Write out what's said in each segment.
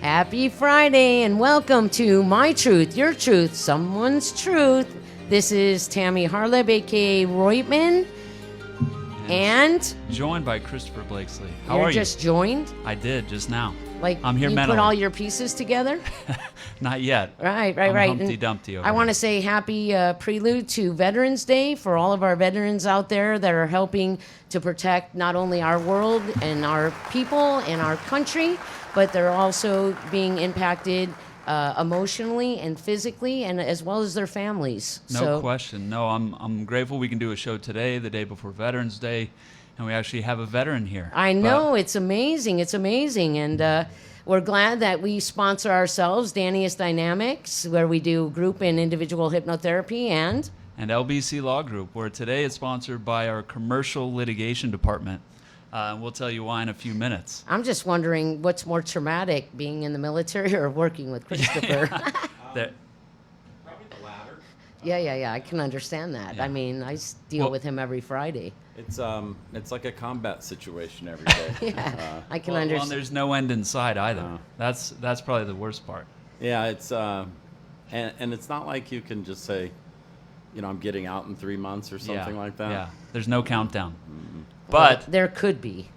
Happy Friday and welcome to My Truth, Your Truth, Someone's Truth. This is Tammy Harleb, aka Reutman, and joined by Christopher Blakesley. How are you? You just joined? I did just now. Like I'm here you mentally. put all your pieces together? Not yet. Right. Humpty Dumpty over I want to here. say happy prelude to Veterans Day for all of our veterans out there that are helping to protect not only our world and our people and our country, but they're also being impacted emotionally and physically, and as well as their families. No question. No, I'm grateful we can do a show today, the day before Veterans Day, and we actually have a veteran here. I know, it's amazing. It's amazing. And we're glad that we sponsor ourselves, Danny's Dynamics, where we do group and individual hypnotherapy, and LBC Law Group, where today it's sponsored by our Commercial Litigation Department. We'll tell you why in a few minutes. I'm just wondering what's more traumatic, being in the military or working with Christopher? That- Probably the latter. Yeah, I can understand that. Yeah. I mean, I deal Well- with him every Friday. It's like a combat situation every day. Yeah, I can well, understand. and there's no end in sight either. No. That's probably the worst part. Yeah, it's and it's not like you can just say, I'm getting out in 3 months or something like that. Yeah, there's no countdown. Mm-hmm. But There could be.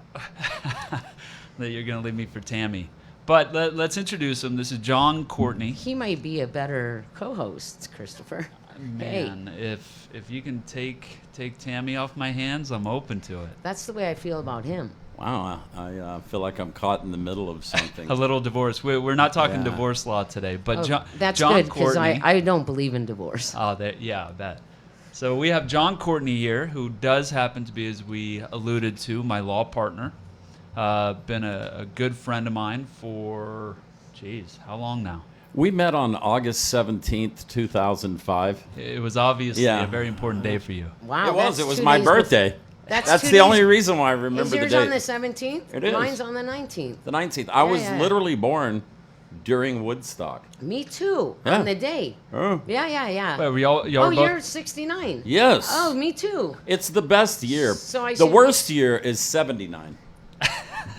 that you're going to leave me for Tammy. But let's introduce him. This is John Courtney. He might be a better co-host, Christopher. Man, if you can take Tammy off my hands, I'm open to it. That's the way I feel about him. Wow, I feel like I'm caught in the middle of something. A little divorce. We're not talking Yeah. divorce law today, but Oh, that's John good, because Courtney. I don't believe in divorce. Oh, yeah, I bet. So we have John Courtney here, who does happen to be, as we alluded to, my law partner. Been a good friend of mine for, how long now? We met on August 17th, 2005. It was obviously Yeah. a very important day for you. Wow, It that's was 2 my days birthday. That's That's 2 the days- only reason why I remember Is the yours date. on the 17th? It is. Mine's on the 19th. The 19th. I was yeah. literally born during Woodstock. Me too, Yeah. on the day. Oh. Yeah. Wait, y'all Oh, were both. you're 69. Yes. Oh, me too. It's the best year. So I the see- worst year is 79.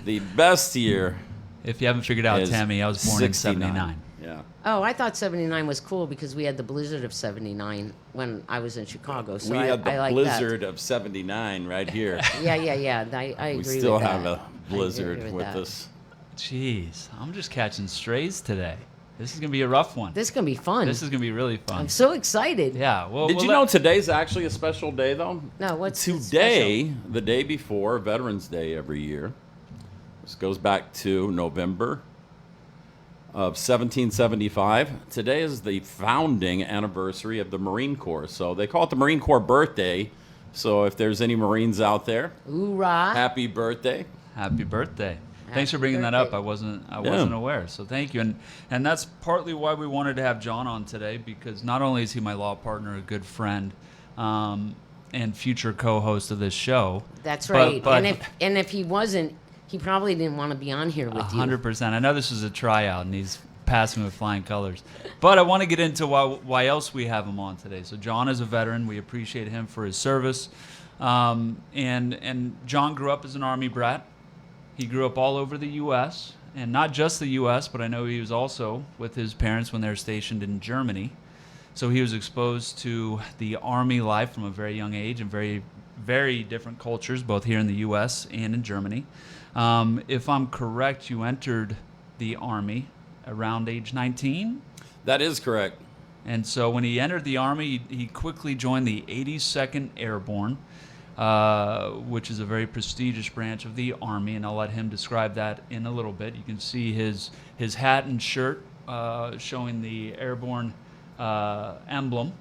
The best year If you haven't figured out, is Tammy, I was born 69. in '79. Yeah. Oh, I thought 79 was cool because we had the blizzard of 79 when I was in Chicago. So We I, had the I like blizzard of 79 right here. That. Yeah. I agree We with still that. have a I agree blizzard with that. us. Jeez, I'm just catching strays today. This is gonna be a rough one. This is going to be fun. This is gonna be really fun. I'm so excited. Yeah. Well, Did you know today's actually a special day, though? No, what's Today, the day before Veterans Day every year, this goes back to November of 1775. Today is the founding anniversary of the Marine Corps. So they call it the Marine Corps birthday. So if there's any Marines out there, Hoorah. happy birthday. Happy birthday. Thanks for Happy bringing that up. birthday. I wasn't aware. So thank you. And that's partly why we wanted to have John on today, because not only is he my law partner, a good friend, and future co-host of this show. That's but- right. but- and if he wasn't, he probably didn't want to be on here with you. 100%. I know this is a tryout, and he's passing with flying colors. But I want to get into why else we have him on today. So John is a veteran. We appreciate him for his service. And John grew up as an Army brat. He grew up all over the U.S., and not just the U.S., but I know he was also with his parents when they were stationed in Germany. So he was exposed to the Army life from a very young age and very, very different cultures, both here in the U.S. and in Germany. If I'm correct, you entered the Army around age 19? That is correct. And so when he entered the Army, he quickly joined the 82nd Airborne, which is a very prestigious branch of the Army, and I'll let him describe that in a little bit. You can see his hat and shirt showing the Airborne emblem.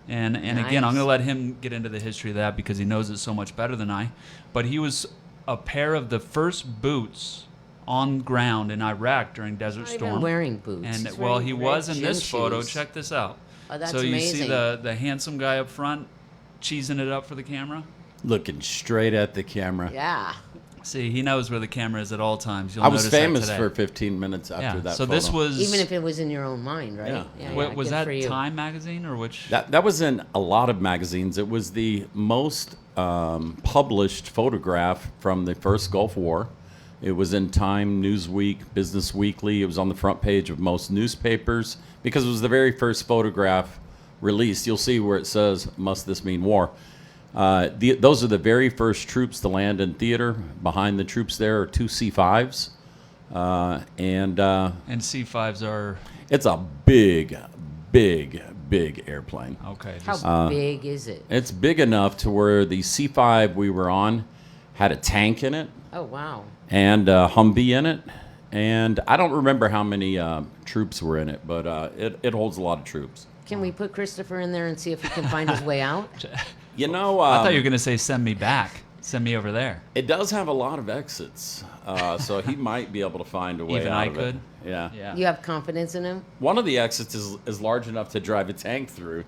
And again, I'm Nice. going to let him get into the history of that because he knows it so much better than I. But he was a pair of the first boots on ground in Iraq during Desert Not Storm. even wearing boots. And He's well, wearing he red was in gym this photo. shoes. Check this out. Oh, that's so you see amazing. the handsome guy up front cheesing it up for the camera? Looking straight at the camera. Yeah. See, he knows where the camera is at all times. You'll I was notice that famous today. for 15 minutes after yeah. that So photo. this was Even if it was in your own mind, right? Yeah. was good that for you. Time magazine or which? That was in a lot of magazines. It was the most published photograph from the first Gulf War. It was in Time, Newsweek, Business Weekly. It was on the front page of most newspapers because it was the very first photograph released. You'll see where it says, "Must this mean war?" Those are the very first troops to land in theater. Behind the troops there are two C-5s. And C5s are it's a big, big, big airplane. okay. How big is it? It's big enough to where the C-5 we were on had a tank in it Oh, wow. and a Humvee in it. And I don't remember how many troops were in it, but it holds a lot of troops. Can we put Christopher in there and see if he can find his way out? You know, I thought you were going to say send me back. Send me over there. it does have a lot of exits, so he might be able to find a way Even out I of could? it. Yeah. Yeah. You have confidence in him? One of the exits is large enough to drive a tank through,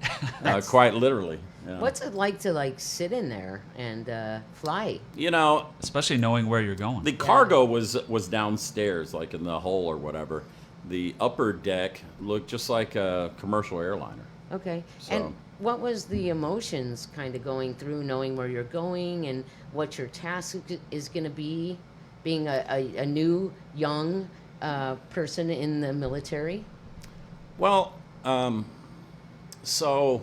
quite literally. Yeah. What's it like to sit in there and fly? You know, Especially knowing where you're going. the cargo was downstairs, like in the hull or whatever. The upper deck looked just like a commercial airliner. Okay. So- And what was the emotions kind of going through, knowing where you're going and what your task is going to be, being a new, young person in the military? Well, so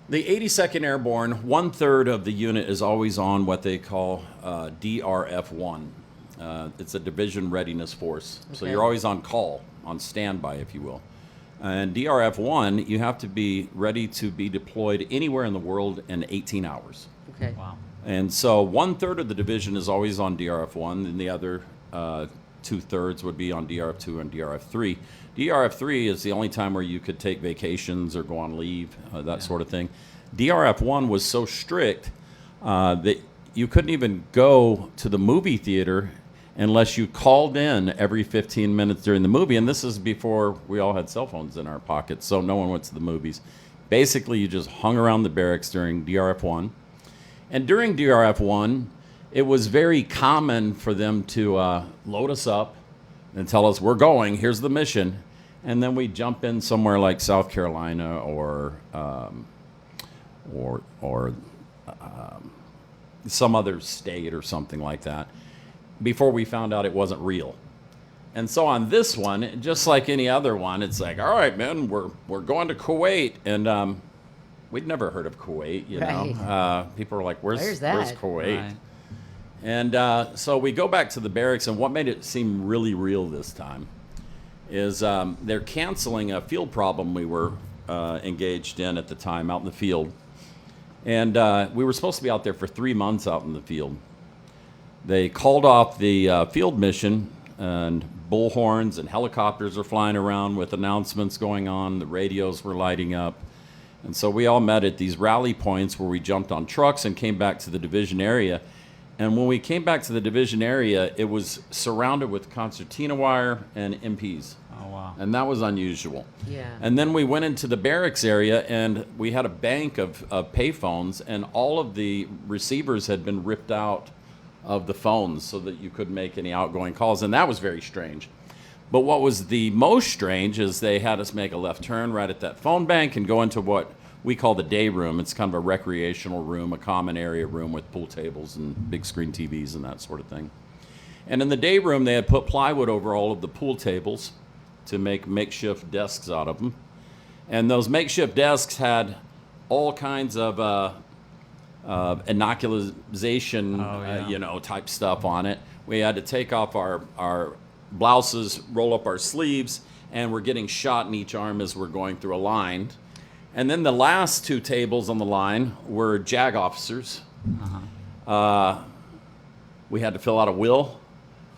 the 82nd Airborne, 1/3 of the unit is always on what they call DRF1. It's a division readiness force. So Okay. you're always on call, on standby, if you will. And DRF1, you have to be ready to be deployed anywhere in the world in 18 hours. Okay. Wow. And so 1/3 of the division is always on DRF1, and the other 2/3 would be on DRF2 and DRF3. DRF3 is the only time where you could take vacations or go on leave, that sort of thing. DRF1 was so strict that you couldn't even go to the movie theater unless you called in every 15 minutes during the movie. And this is before we all had cell phones in our pockets, so no one went to the movies. Basically, you just hung around the barracks during DRF1. And during DRF1, it was very common for them to load us up and tell us, we're going, here's the mission. And then we jump in somewhere like South Carolina or some other state or something like that before we found out it wasn't real. And so on this one, just like any other one, it's like, all right, man, we're going to Kuwait. And we'd never heard of Kuwait, you know. People were like, where's that? Kuwait? Right. And so we go back to the barracks, and what made it seem really real this time is they're canceling a field problem we were engaged in at the time out in the field. And we were supposed to be out there for 3 months out in the field. They called off the field mission, and bullhorns and helicopters are flying around with announcements going on. The radios were lighting up. And so we all met at these rally points where we jumped on trucks and came back to the division area. And when we came back to the division area, it was surrounded with concertina wire and MPs. Oh, wow. And that was unusual. Yeah. And then we went into the barracks area, and we had a bank of payphones, and all of the receivers had been ripped out of the phones so that you couldn't make any outgoing calls, and that was very strange. But what was the most strange is they had us make a left turn right at that phone bank and go into what we call the day room. It's kind of a recreational room, a common area room with pool tables and big screen TVs and that sort of thing. And in the day room, they had put plywood over all of the pool tables to make makeshift desks out of them. And those makeshift desks had all kinds of inoculation, type stuff on it. We had to take off our blouses, roll up our sleeves, and we're getting shot in each arm as we're going through a line. And then the last two tables on the line were JAG officers. We had to fill out a will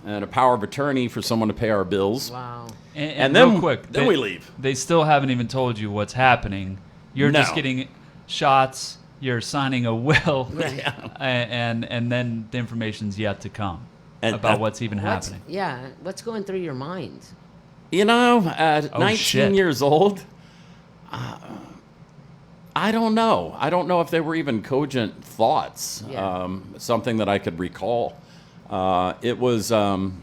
and a power of attorney for someone to pay our bills. Wow. And then- real quick, then we leave. They still haven't even told you what's happening You're just No. getting shots. You're signing a will, Right. and then the information's yet to come And about that- what's even What's, happening. yeah, what's going through your mind? You know, at Oh, 19 shit. years old, I don't know. I don't know if they were even cogent thoughts, Yeah. something that I could recall. It wasn't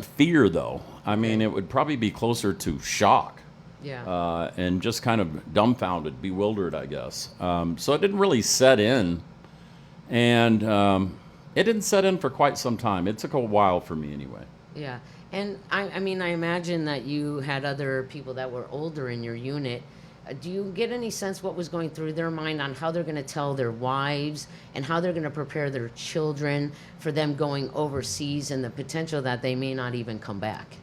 fear, though. I mean, it would probably be closer to shock. Yeah. And just kind of dumbfounded, bewildered, I guess. So it didn't really set in, and it didn't set in for quite some time. It took a while for me, anyway. Yeah. And I mean, I imagine that you had other people that were older in your unit. Do you get any sense what was going through their mind on how they're going to tell their wives and how they're going to prepare their children for them going overseas and the potential that they may not even come back?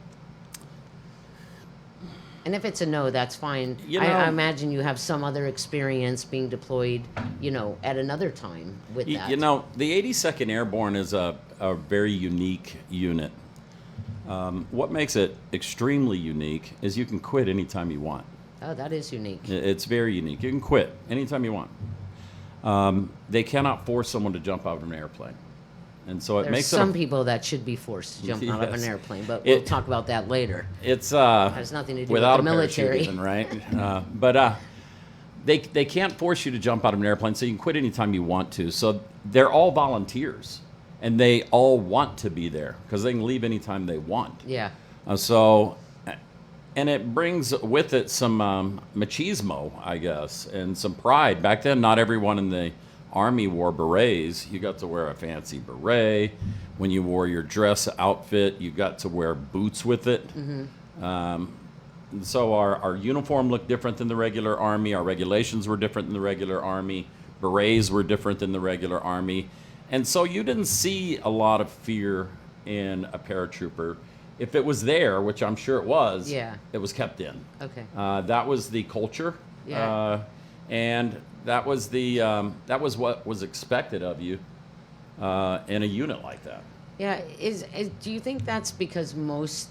And if it's a no, that's fine. You I know- imagine you have some other experience being deployed, at another time with that. You know, the 82nd Airborne is a very unique unit. What makes it extremely unique is you can quit anytime you want. Oh, that is unique. It's very unique. You can quit anytime you want. They cannot force someone to jump out of an airplane. And so it There's makes some it people that should be forced to jump out of an Yes. airplane, but we'll It- talk about that later. it's Has nothing to do with without the a parachute military. even, right? But they can't force you to jump out of an airplane, so you can quit anytime you want to. So they're all volunteers, and they all want to be there because they can leave anytime they want. Yeah. And it brings with it some machismo, I guess, and some pride. Back then, not everyone in the Army wore berets. You got to wear a fancy beret. When you wore your dress outfit, you got to wear boots with it. So our uniform looked different than the regular Army. Our regulations were different than the regular Army. Berets were different than the regular Army. And so you didn't see a lot of fear in a paratrooper. If it was there, which I'm sure it was, Yeah. it was kept in. Okay. That was the culture. Yeah. And that was that was what was expected of you in a unit like that. Yeah. Do you think that's because most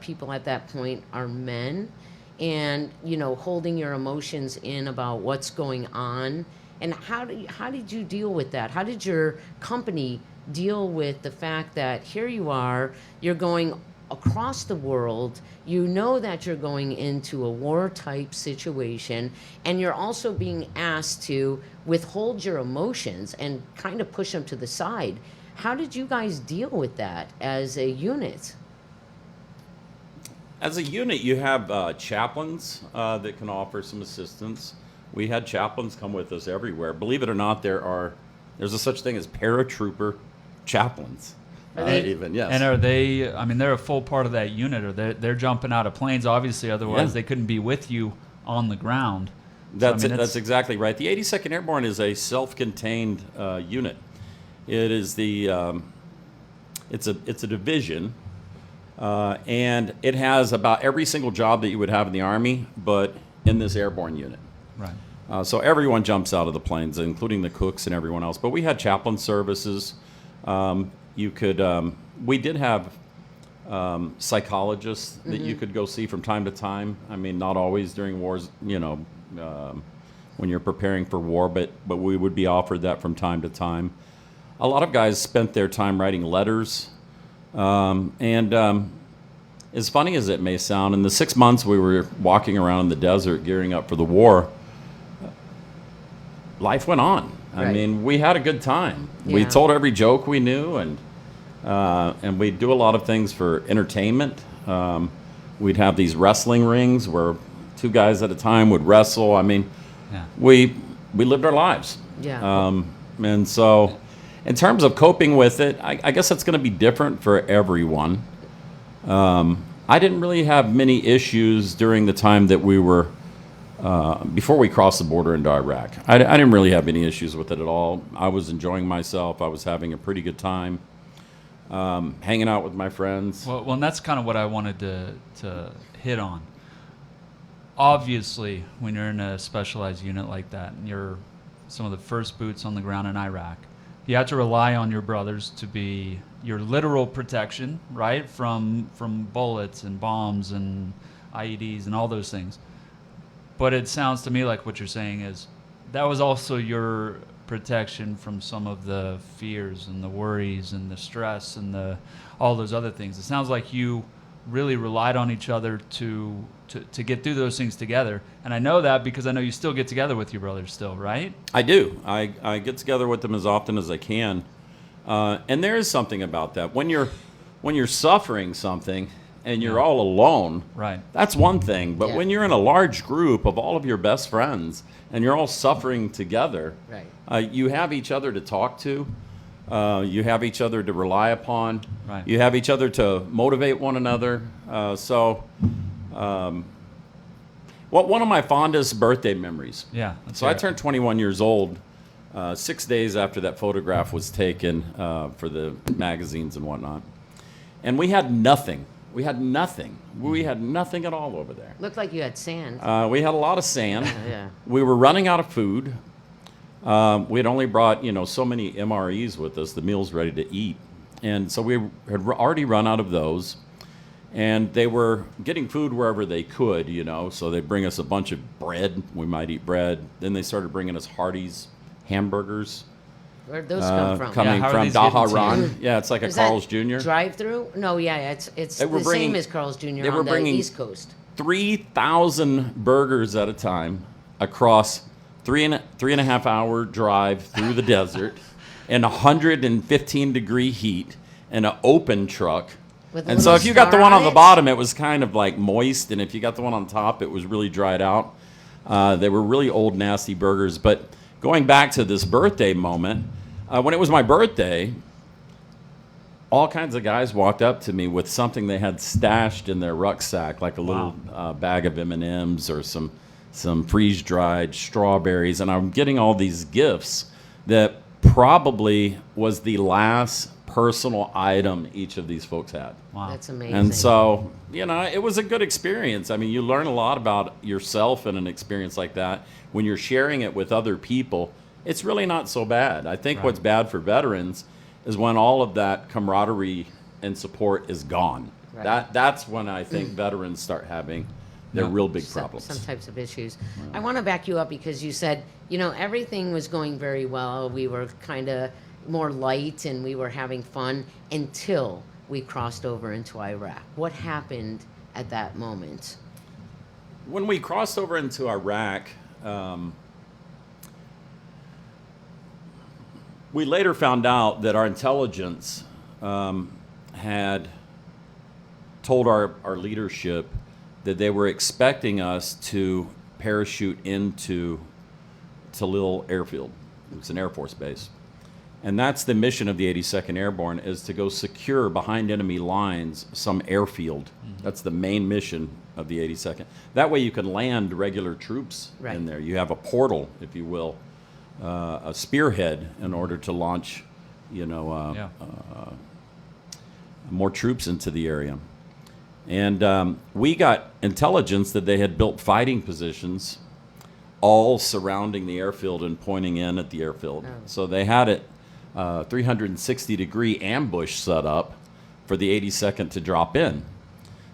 people at that point are men, and holding your emotions in about what's going on? And how did you deal with that? How did your company deal with the fact that here you are, you're going across the world, you know that you're going into a war-type situation, and you're also being asked to withhold your emotions and kind of push them to the side. How did you guys deal with that as a unit? As a unit, you have chaplains that can offer some assistance. We had chaplains come with us everywhere. Believe it or not, there's a such thing as paratrooper chaplains. Are they- Even yes. And are they? I mean, they're a full part of that unit, or they're jumping out of planes, obviously. Otherwise, Yeah. they couldn't be with you on the ground. That's So, I mean, that's exactly right. The 82nd Airborne is a self-contained unit. It is it's a division, and it has about every single job that you would have in the Army, but in this airborne unit. Right. So everyone jumps out of the planes, including the cooks and everyone else. But we had chaplain services. We did have psychologists that you could go see from time to time. I mean, not always during wars, when you're preparing for war, but we would be offered that from time to time. A lot of guys spent their time writing letters. As funny as it may sound, in the 6 months we were walking around in the desert gearing up for the war, life went on. I Right. mean, we had a good time. We Yeah. told every joke we knew, and we'd do a lot of things for entertainment. We'd have these wrestling rings where two guys at a time would wrestle. I mean, Yeah. we lived our lives. Yeah. And so, in terms of coping with it, I guess it's going to be different for everyone. I didn't really have many issues during the time that we were before we crossed the border into Iraq. I didn't really have any issues with it at all. I was enjoying myself. I was having a pretty good time, hanging out with my friends. Well, and that's kind of what I wanted to hit on. Obviously, when you're in a specialized unit like that, and you're some of the first boots on the ground in Iraq, you have to rely on your brothers to be your literal protection, right, from bullets and bombs and IEDs and all those things. But it sounds to me like what you're saying is that was also your protection from some of the fears and the worries and the stress and all those other things. It sounds like you really relied on each other to get through those things together. And I know that because I know you still get together with your brothers still, right? I do. I get together with them as often as I can. And there is something about that. When you're suffering something and you're all alone, right, that's one thing. But Yeah. when you're in a large group of all of your best friends and you're all suffering together, Right. you have each other to talk to. You have each other to rely upon. Right. You have each other to motivate one another. One of my fondest birthday memories. Yeah. So I turned 21 years old 6 days after that photograph was taken for the magazines and whatnot. And we had nothing. We had nothing. We had nothing at all over there. Looked like you had sand. We had a lot of sand. Yeah. We were running out of food. We had only brought, so many MREs with us, the meals ready to eat. And so we had already run out of those. And they were getting food wherever they could, So they'd bring us a bunch of bread. We might eat bread. Then they started bringing us Hardee's hamburgers. Where'd those come from? Coming how are from these getting to Daharan. you? Yeah, it's like a Is that Carl's Jr. Drive-through? No, yeah, it's They were the bringing- same as Carl's Jr. they were on the bringing- East Coast. 3,000 burgers at a time across three and a half hour drive through the desert in 115-degree heat in an open truck. With a And so little if you got the star one on on the it? bottom, it was kind of like moist, and if you got the one on top, it was really dried out. They were really old, nasty burgers. But going back to this birthday moment, when it was my birthday, all kinds of guys walked up to me with something they had stashed in their rucksack, like a little bag of M&Ms or some freeze-dried strawberries. And I'm getting all these gifts that probably was the last personal item each of these folks had. Wow. That's amazing. And so, it was a good experience. I mean, you learn a lot about yourself in an experience like that. When you're sharing it with other people, it's really not so bad. I think what's bad for veterans is when all of that camaraderie and support is gone. Right. That's when I think veterans start having their real big problems. Some types of issues. I want to back you up because you said, everything was going very well. We were kind of more light and we were having fun until we crossed over into Iraq. What happened at that moment? When we crossed over into Iraq, we later found out that our intelligence had told our leadership that they were expecting us to parachute into Talil Airfield. It's an Air Force base. And that's the mission of the 82nd Airborne, is to go secure behind enemy lines some airfield. That's the main mission of the 82nd. That way you can land regular troops in there. You have a portal, if you will, a spearhead in order to launch, more troops into the area. And we got intelligence that they had built fighting positions all surrounding the airfield and pointing in at the airfield. Oh. So they had it 360-degree ambush set up for the 82nd to drop in.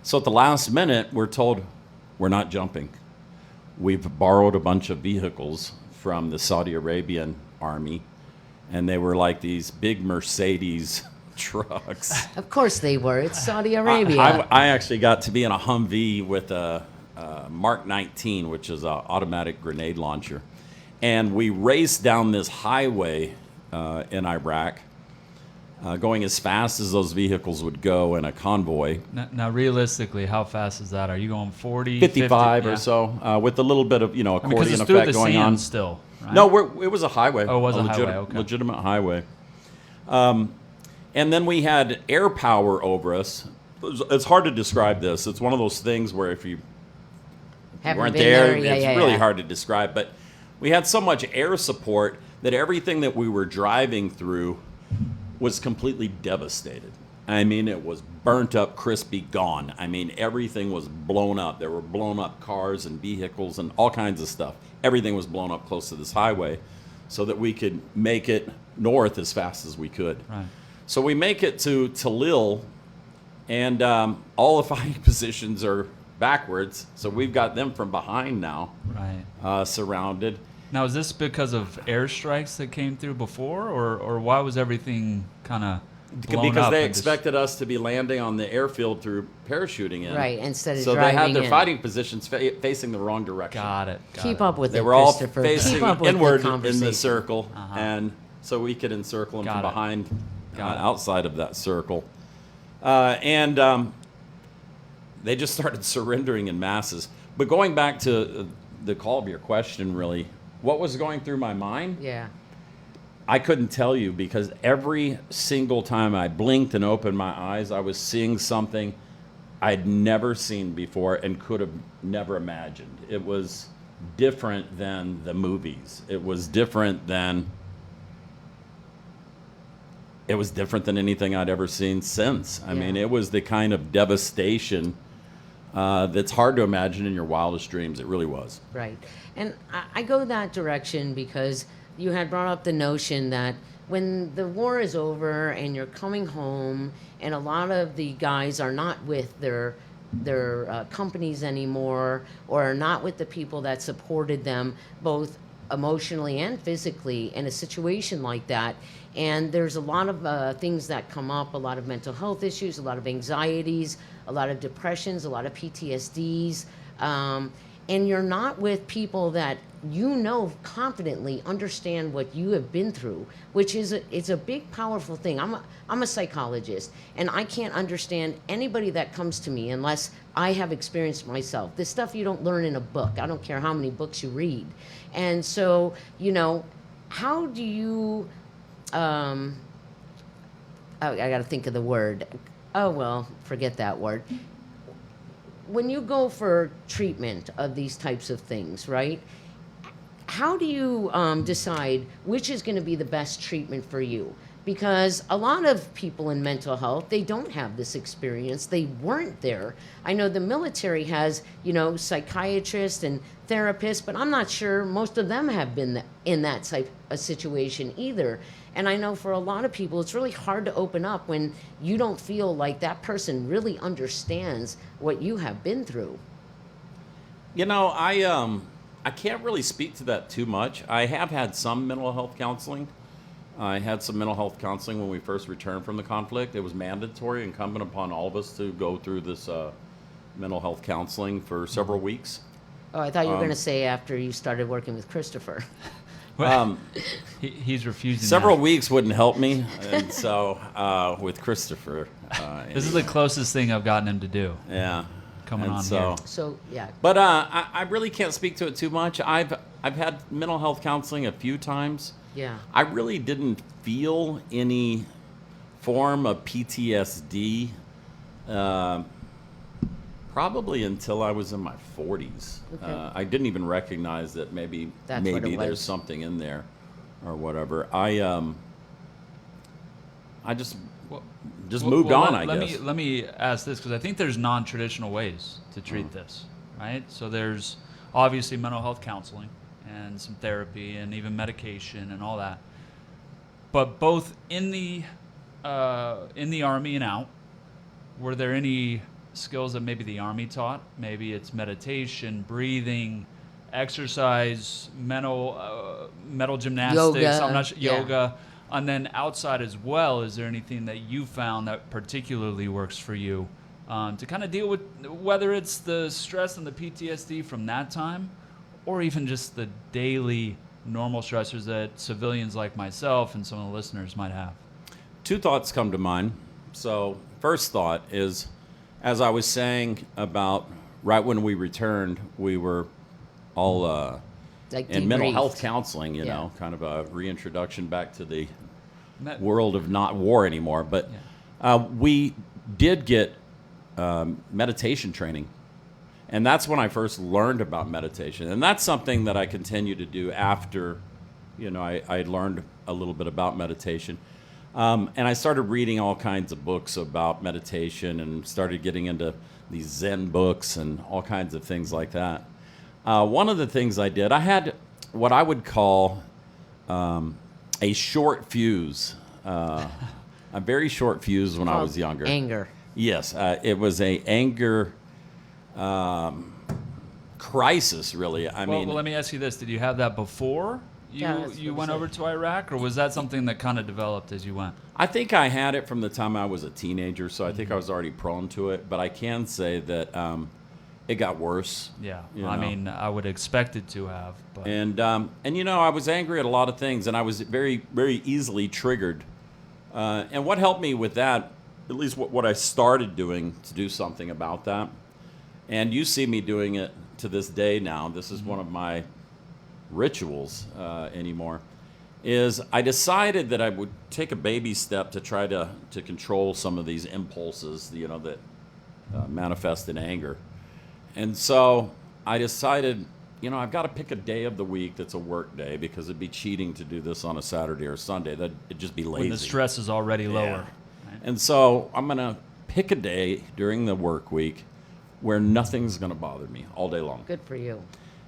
So at the last minute, we're told we're not jumping. We've borrowed a bunch of vehicles from the Saudi Arabian army, and they were like these big Mercedes trucks. Of course they were. It's Saudi Arabia. I actually got to be in a Humvee with a Mark 19, which is an automatic grenade launcher. And we raced down this highway in Iraq, going as fast as those vehicles would go in a convoy. Now, realistically, how fast is that? Are you going 40, 55 50? or so, with a little bit of, Because accordion it's through effect the going sand on. still, right? No, it was a highway. Oh, it was a highway, okay. Legitimate highway. And then we had air power over us. It's hard to describe this. It's one of those things where if you Haven't weren't been there, Yeah, it's yeah, really yeah. hard to describe. But we had so much air support that everything that we were driving through was completely devastated. I mean, it was burnt up, crispy, gone. I mean, everything was blown up. There were blown up cars and vehicles and all kinds of stuff. Everything was blown up close to this highway so that we could make it north as fast as we could. Right. So we make it to Talil, and all the fighting positions are backwards. So we've got them from behind now. surrounded. Now, is this because of airstrikes that came through before, or why was everything kind of blown Because up? they and just- expected us to be landing on the airfield through parachuting in. Right, instead of so driving they had their in. fighting positions facing the wrong direction. Got it. Keep up with They it, were all Christopher. facing Keep up with inward the in conversation. the circle, and so we could encircle them Got from it. behind, Got it. outside of that circle. They just started surrendering in masses. But going back to the call of your question, really, what was going through my mind? Yeah. I couldn't tell you, because every single time I blinked and opened my eyes, I was seeing something I'd never seen before and could have never imagined. It was different than the movies. It was different than anything I'd ever seen since. I mean, it was the kind of devastation that's hard to imagine in your wildest dreams. It really was. Right. And I go that direction because you had brought up the notion that when the war is over and you're coming home and a lot of the guys are not with their companies anymore, or are not with the people that supported them both emotionally and physically in a situation like that, and there's a lot of things that come up, a lot of mental health issues, a lot of anxieties, a lot of depressions, a lot of PTSDs, and you're not with people that you know confidently understand what you have been through, which is it's a big, powerful thing. I'm a psychologist, and I can't understand anybody that comes to me unless I have experienced myself. This stuff you don't learn in a book. I don't care how many books you read. And so, how do you, I got to think of the word. Oh, well, forget that word. When you go for treatment of these types of things, right? How do you decide which is going to be the best treatment for you? Because a lot of people in mental health, they don't have this experience. They weren't there. I know the military has, psychiatrists and therapists, but I'm not sure most of them have been in that type of situation either. And I know for a lot of people, it's really hard to open up when you don't feel like that person really understands what you have been through. I can't really speak to that too much. I have had some mental health counseling. I had some mental health counseling when we first returned from the conflict. It was mandatory, incumbent upon all of us to go through this mental health counseling for several weeks. Oh, I thought you were going to say after you started working with Christopher. He's refusing. Several that. weeks wouldn't help me, and so with Christopher, This is the closest thing I've gotten him to do. yeah, Coming and on so, here. So, yeah. But I really can't speak to it too much. I've had mental health counseling a few times. Yeah. I really didn't feel any form of PTSD probably until I was in my 40s. Okay. I didn't even recognize that maybe That's what it there's was. something in there or whatever. I just moved on, I guess. Let me ask this, because I think there's non-traditional ways to treat this, right? So there's obviously mental health counseling and some therapy and even medication and all that. But both in the Army and out, were there any skills that maybe the Army taught? Maybe it's meditation, breathing, exercise, mental gymnastics. Yoga, I'm not sure, yeah. yoga. And then outside as well, is there anything that you found that particularly works for you to kind of deal with whether it's the stress and the PTSD from that time, or even just the daily normal stressors that civilians like myself and some of the listeners might have? Two thoughts come to mind. So first thought is, as I was saying about right when we returned, we were all Like in mental debriefed. health counseling, you Yeah. know, kind of a reintroduction back to the Met- world of not war anymore. But we did get meditation training. And that's when I first learned about meditation. And that's something that I continue to do after, I learned a little bit about meditation. And I started reading all kinds of books about meditation and started getting into these Zen books and all kinds of things like that. One of the things I did, I had what I would call a short fuse, a very short fuse when I was younger. Anger. Yes, it was a anger crisis, really. I mean, well, let me ask you this: did you have that before you went over to Iraq, or was that something that kind of developed as you went? I think I had it from the time I was a teenager, so I think I was already prone to it. But I can say that it got worse. Yeah, you I know. mean, I would expect it to have. But And you know, I was angry at a lot of things, and I was very, very easily triggered. And what helped me with that, at least what I started doing to do something about that, and you see me doing it to this day now. This is one of my rituals anymore. Is I decided that I would take a baby step to try to control some of these impulses, you know, that manifest in anger. And so I decided, you know, I've got to pick a day of the week that's a work day, because it'd be cheating to do this on a Saturday or Sunday. It'd just be lazy. when the stress is already lower. Yeah. And so I'm going to pick a day during the work week where nothing's going to bother me all day long. Good for you.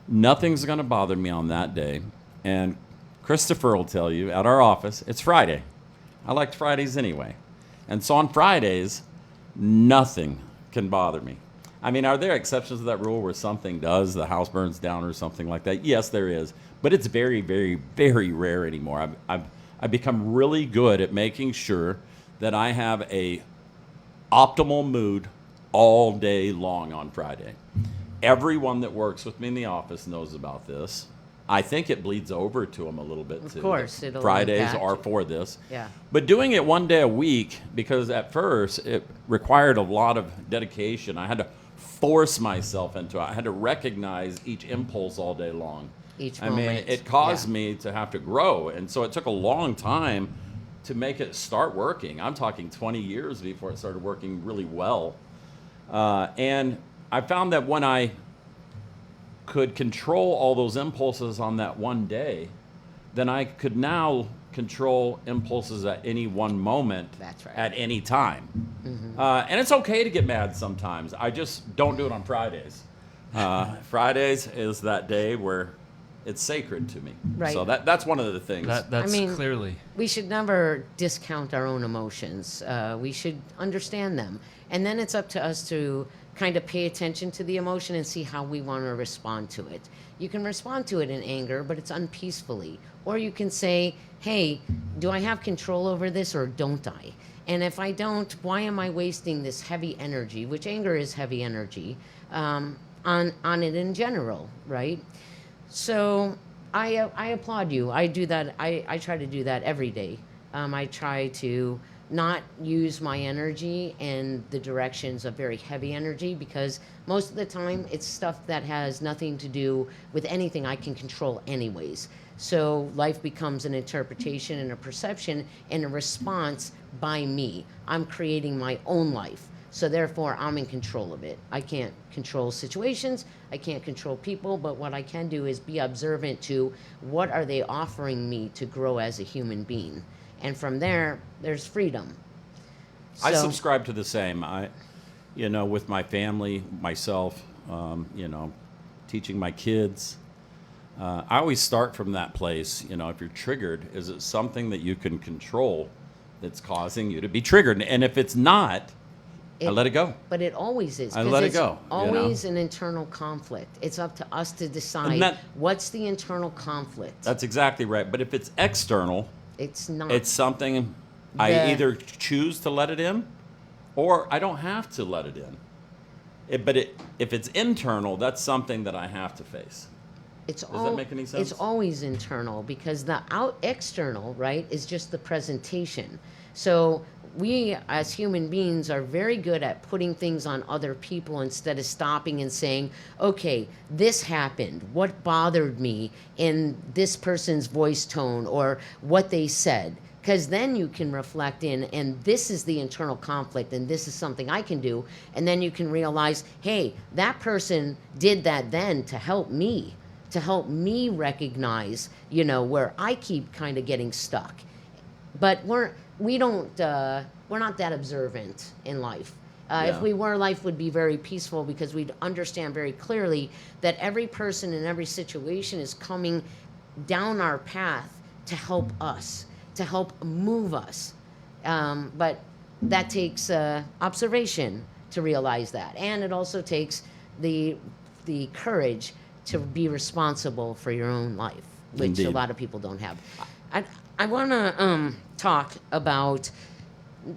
Nothing's going to bother me on that day. And Christopher will tell you at our office, it's Friday. I liked Fridays anyway. And so on Fridays, nothing can bother me. I mean, are there exceptions to that rule where something does, the house burns down or something like that? Yes, there is. But it's very, very, very rare anymore. I've become really good at making sure that I have a optimal mood all day long on Friday. Everyone that works with me in the office knows about this. I think it bleeds over to them a little bit too. Of course, it'll Fridays impact are you. for this. Yeah. But doing it one day a week, because at first it required a lot of dedication. I had to force myself into it. I had to recognize each impulse all day long. Each I mean, moment. it caused Yeah. me to have to grow. And so it took a long time to make it start working. I'm talking 20 years before it started working really well. And I found that when I could control all those impulses on that one day, then I could now control impulses at any one moment. That's right. At any time. And it's okay to get mad sometimes. I just don't do it on Fridays. Fridays is that day where it's sacred to me. Right. So that's one of the things. That's mean, clearly. We should never discount our own emotions. We should understand them. And then it's up to us to kind of pay attention to the emotion and see how we want to respond to it. You can respond to it in anger, but it's unpeacefully. Or you can say, hey, do I have control over this or don't I? And if I don't, why am I wasting this heavy energy, which anger is heavy energy, on it in general, right? So I applaud you. I do that. I try to do that every day. I try to not use my energy in the directions of very heavy energy, because most of the time it's stuff that has nothing to do with anything I can control anyways. So life becomes an interpretation and a perception and a response by me. I'm creating my own life. So therefore, I'm in control of it. I can't control situations. I can't control people. But what I can do is be observant to what are they offering me to grow as a human being. And from there, there's freedom. I So- subscribe to the same. You know, with my family, myself, you know, teaching my kids. I always start from that place. You know, if you're triggered, is it something that you can control that's causing you to be triggered? And if it's not, I let it go. But it always is. I 'cause let it it's go, you know? Always an internal conflict. It's up to us to decide that- what's the internal conflict. That's exactly right. But if it's external, It's not. it's something I The- either choose to let it in, or I don't have to let it in. If it's internal, that's something that I have to face. Does that make any sense? It's always internal, because the external, right, is just the presentation. So we as human beings are very good at putting things on other people instead of stopping and saying, okay, this happened. What bothered me in this person's voice tone or what they said? Because then you can reflect in, and this is the internal conflict, and this is something I can do. And then you can realize, hey, that person did that then to help me recognize, you know, where I keep kind of getting stuck. But we're not that observant in life. If Yeah. we were, life would be very peaceful, because we'd understand very clearly that every person in every situation is coming down our path to help us, to help move us. But that takes observation to realize that. And it also takes the the courage to be responsible for your own life, which Indeed. a lot of people don't have. I want to talk about,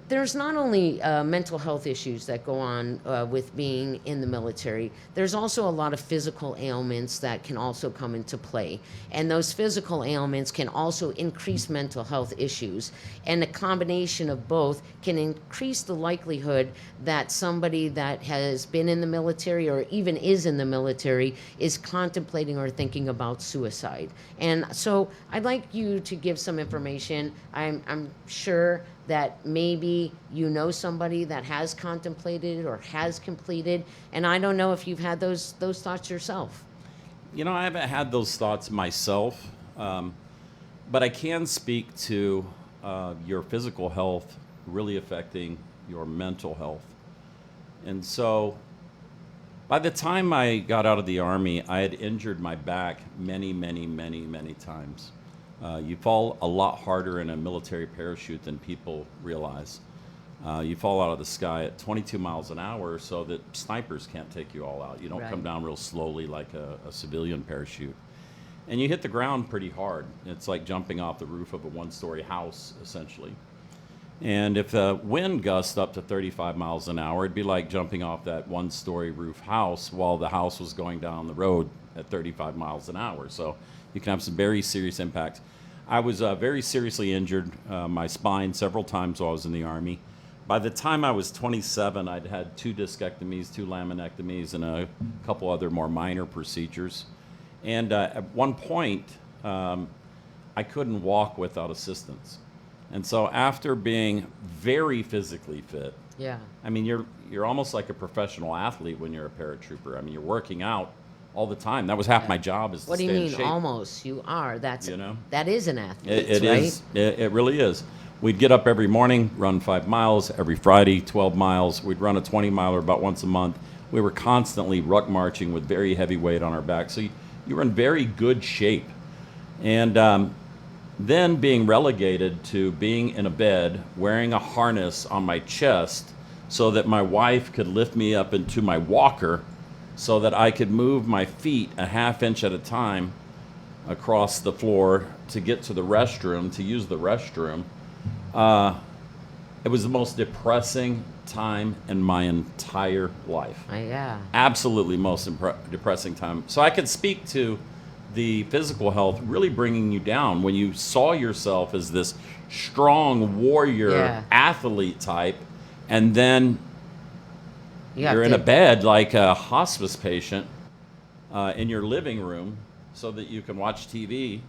there's not only mental health issues that go on with being in the military, there's also a lot of physical ailments that can also come into play. And those physical ailments can also increase mental health issues. And a combination of both can increase the likelihood that somebody that has been in the military or even is in the military is contemplating or thinking about suicide. And so I'd like you to give some information. I'm sure that maybe you know somebody that has contemplated or has completed, and I don't know if you've had those thoughts yourself. You know, I haven't had those thoughts myself, but I can speak to your physical health really affecting your mental health. And so by the time I got out of the Army, I had injured my back many times. You fall a lot harder in a military parachute than people realize. You fall out of the sky at 22 miles an hour so that snipers can't take you all out. You don't Right. come down real slowly like a civilian parachute. And you hit the ground pretty hard. It's like jumping off the roof of a one-story house, essentially. And if the wind gusts up to 35 miles an hour, it'd be like jumping off that one-story roof house while the house was going down the road at 35 miles an hour. So you can have some very serious impacts. I was very seriously injured, my spine several times while I was in the Army. By the time I was 27, I'd had 2 discectomies, 2 laminectomies, and a couple other more minor procedures. And at one point, I couldn't walk without assistance. And so after being very physically fit, Yeah. I mean, you're almost like a professional athlete when you're a paratrooper. I mean, you're working out all the time. That was half my job, is to What do stay you in mean shape. almost? You are. That's, You know? that is an athlete, It right? is. It really is. We'd get up every morning, run 5 miles. Every Friday, 12 miles. We'd run a 20-miler about once a month. We were constantly ruck marching with very heavy weight on our back. So you were in very good shape. And then being relegated to being in a bed, wearing a harness on my chest so that my wife could lift me up into my walker so that I could move my feet a half inch at a time across the floor to get to the restroom, to use the restroom. It was the most depressing time in my entire life. Yeah. Absolutely most depressing time. So I could speak to the physical health really bringing you down when you saw yourself as this strong warrior Yeah. athlete type, and then You have you're in to- a bed like a hospice patient in your living room so that you can watch TV.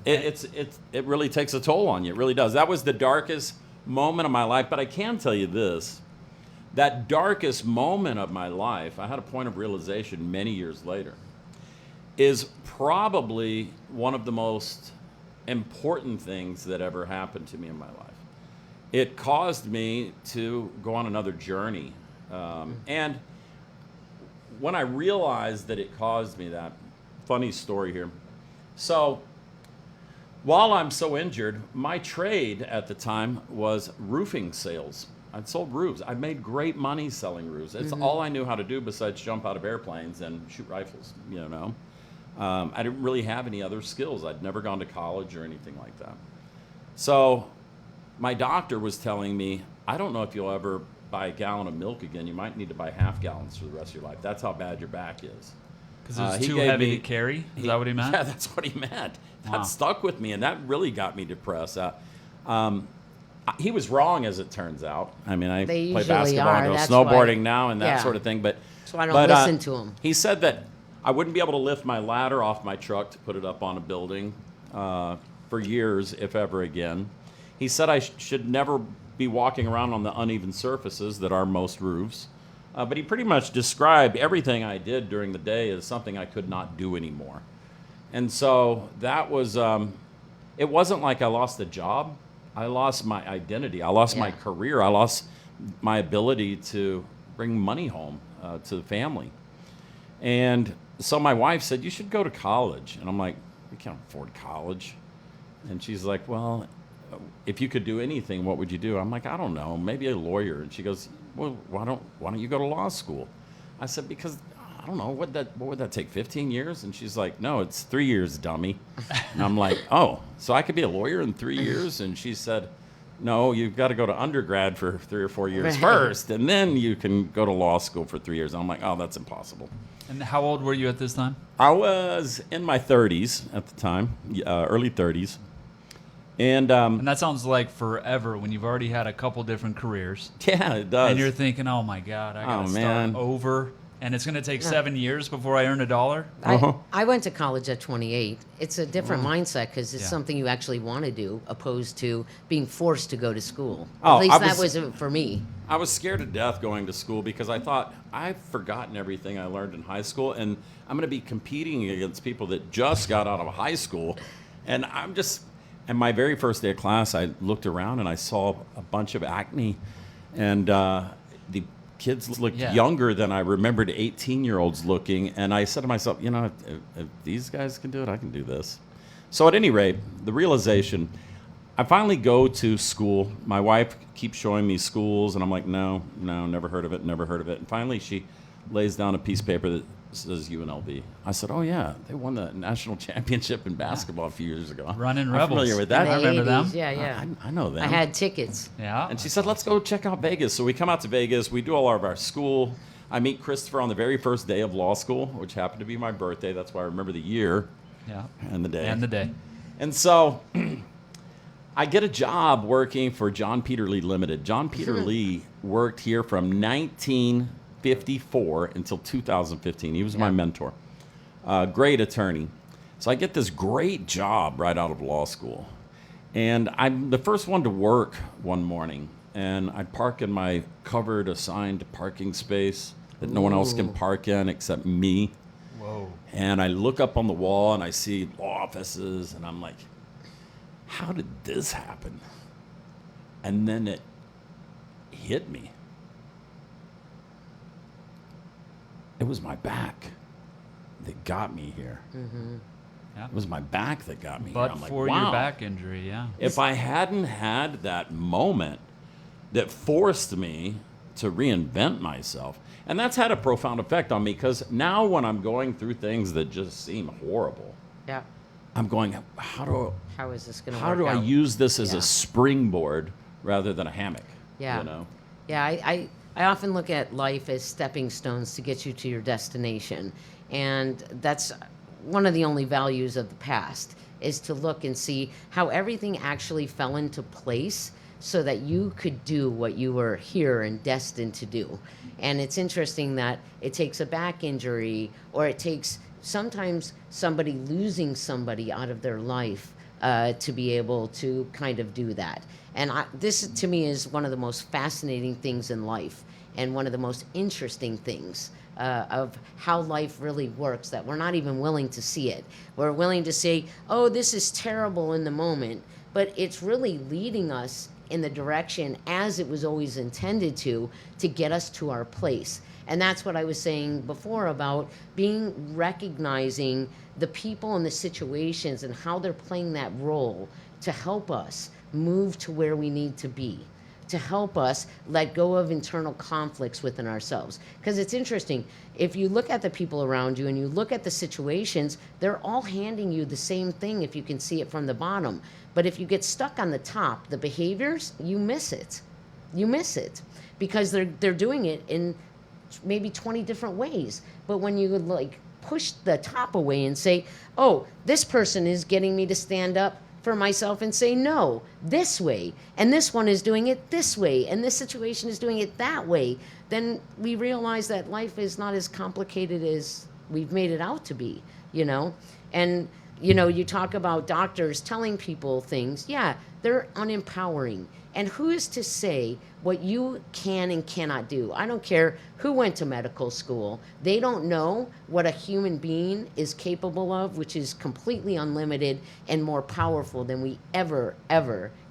It really takes a toll on you. It really does. That was the darkest moment of my life. But I can tell you this, that darkest moment of my life, I had a point of realization many years later, is probably one of the most important things that ever happened to me in my life. It caused me to go on another journey. And when I realized that it caused me that, funny story here. So while I'm so injured, my trade at the time was roofing sales. I'd sold roofs. I made great money selling roofs. It's all I knew how to do besides jump out of airplanes and shoot rifles, you know. I didn't really have any other skills. I'd never gone to college or anything like that. So my doctor was telling me, I don't know if you'll ever buy a gallon of milk again. You might need to buy half gallons for the rest of your life. That's how bad your back is. Because it was He too gave heavy me- to carry? Is that what he meant? Yeah, that's what he meant. That Wow. stuck with me, and that really got me depressed. He was wrong, as it turns out. I mean, I They play usually basketball are, and go that's snowboarding why- now and that yeah. sort of thing. But That's why I don't listen to him. He said that I wouldn't be able to lift my ladder off my truck to put it up on a building for years, if ever again. He said I should never be walking around on the uneven surfaces that are most roofs. But he pretty much described everything I did during the day as something I could not do anymore. And so that was, it wasn't like I lost a job. I lost my identity. I lost my Yeah. career. I lost my ability to bring money home to the family. And so my wife said, you should go to college. And I'm like, we can't afford college. And she's like, well, if you could do anything, what would you do? I'm like, I don't know, maybe a lawyer. And she goes, well, why don't you go to law school? I said, because I don't know, what would that take, 15 years? And she's like, no, it's 3 years, dummy. And I'm like, oh, so I could be a lawyer in 3 years? And she said, no, you've got to go to undergrad for 3 or 4 years Right. first, and then you can go to law school for 3 years. And I'm like, oh, that's impossible. And how old were you at this time? I was in my 30s at the time, early 30s. And And that sounds like forever when you've already had a couple different careers. yeah, it does. And you're thinking, oh my God, I got to man. start over. And it's going to take 7 years before I earn $1. I went to college at 28. It's a different mindset because it's Yeah. something you actually want to do, opposed to being forced to go to school. Oh, At least I that was- was it for me. I was scared to death going to school because I thought I've forgotten everything I learned in high school, and I'm going to be competing against people that just got out of high school. And and my very first day of class, I looked around and I saw a bunch of acne, and the kids looked Yeah. younger than I remembered 18-year-olds looking. And I said to myself, if these guys can do it, I can do this. So at any rate, the realization, I finally go to school. My wife keeps showing me schools, and I'm like, no, never heard of it, never heard of it. And finally, she lays down a piece of paper that says UNLV. I said, oh, yeah, they won the national championship in basketball a few years ago. Running I'm Rebels. familiar with In that. the I remember them. 80s, Yeah, yeah. I know them. I had tickets. Yeah. And she said, let's go check out Vegas. So we come out to Vegas. We do all of our school. I meet Christopher on the very first day of law school, which happened to be my birthday. That's why I remember the year Yeah. and the day. And the day. And so I get a job working for John Peter Lee Limited. John Peter Lee worked here from 1954 until 2015. He was my mentor. Great attorney. So I get this great job right out of law school. And I'm the first one to work one morning. And I park in my covered assigned parking space that no one else can park in except me. Whoa. And I look up on the wall and I see law offices, and I'm like, how did this happen? And then it hit me. It was my back that got me here. Yeah. It was my back that got me But here. I'm like, for wow. your back injury, yeah. If I hadn't had that moment that forced me to reinvent myself, and that's had a profound effect on me, because now when I'm going through things that just seem horrible, Yeah. I'm going, how How is this going to do work I out? use this as Yeah. a springboard rather than a hammock? Yeah. You know? Yeah, I often look at life as stepping stones to get you to your destination. And that's one of the only values of the past, is to look and see how everything actually fell into place so that you could do what you were here and destined to do. And it's interesting that it takes a back injury, or it takes sometimes somebody losing somebody out of their life to be able to kind of do that. And this, to me, is one of the most fascinating things in life, and one of the most interesting things of how life really works, that we're not even willing to see it. We're willing to say, oh, this is terrible in the moment, but it's really leading us in the direction, as it was always intended to get us to our place. And that's what I was saying before about recognizing the people and the situations and how they're playing that role to help us move to where we need to be, to help us let go of internal conflicts within ourselves. Because it's interesting, if you look at the people around you and you look at the situations, they're all handing you the same thing if you can see it from the bottom. But if you get stuck on the top, the behaviors, you miss it. You miss it because they're doing it in maybe 20 different ways. But when you like push the top away and say, oh, this person is getting me to stand up for myself and say no this way, and this one is doing it this way, and this situation is doing it that way, then we realize that life is not as complicated as we've made it out to be, you know? And you know, you talk about doctors telling people things. Yeah, they're unempowering. And who is to say what you can and cannot do? I don't care who went to medical school. They don't know what a human being is capable of, which is completely unlimited and more powerful than we ever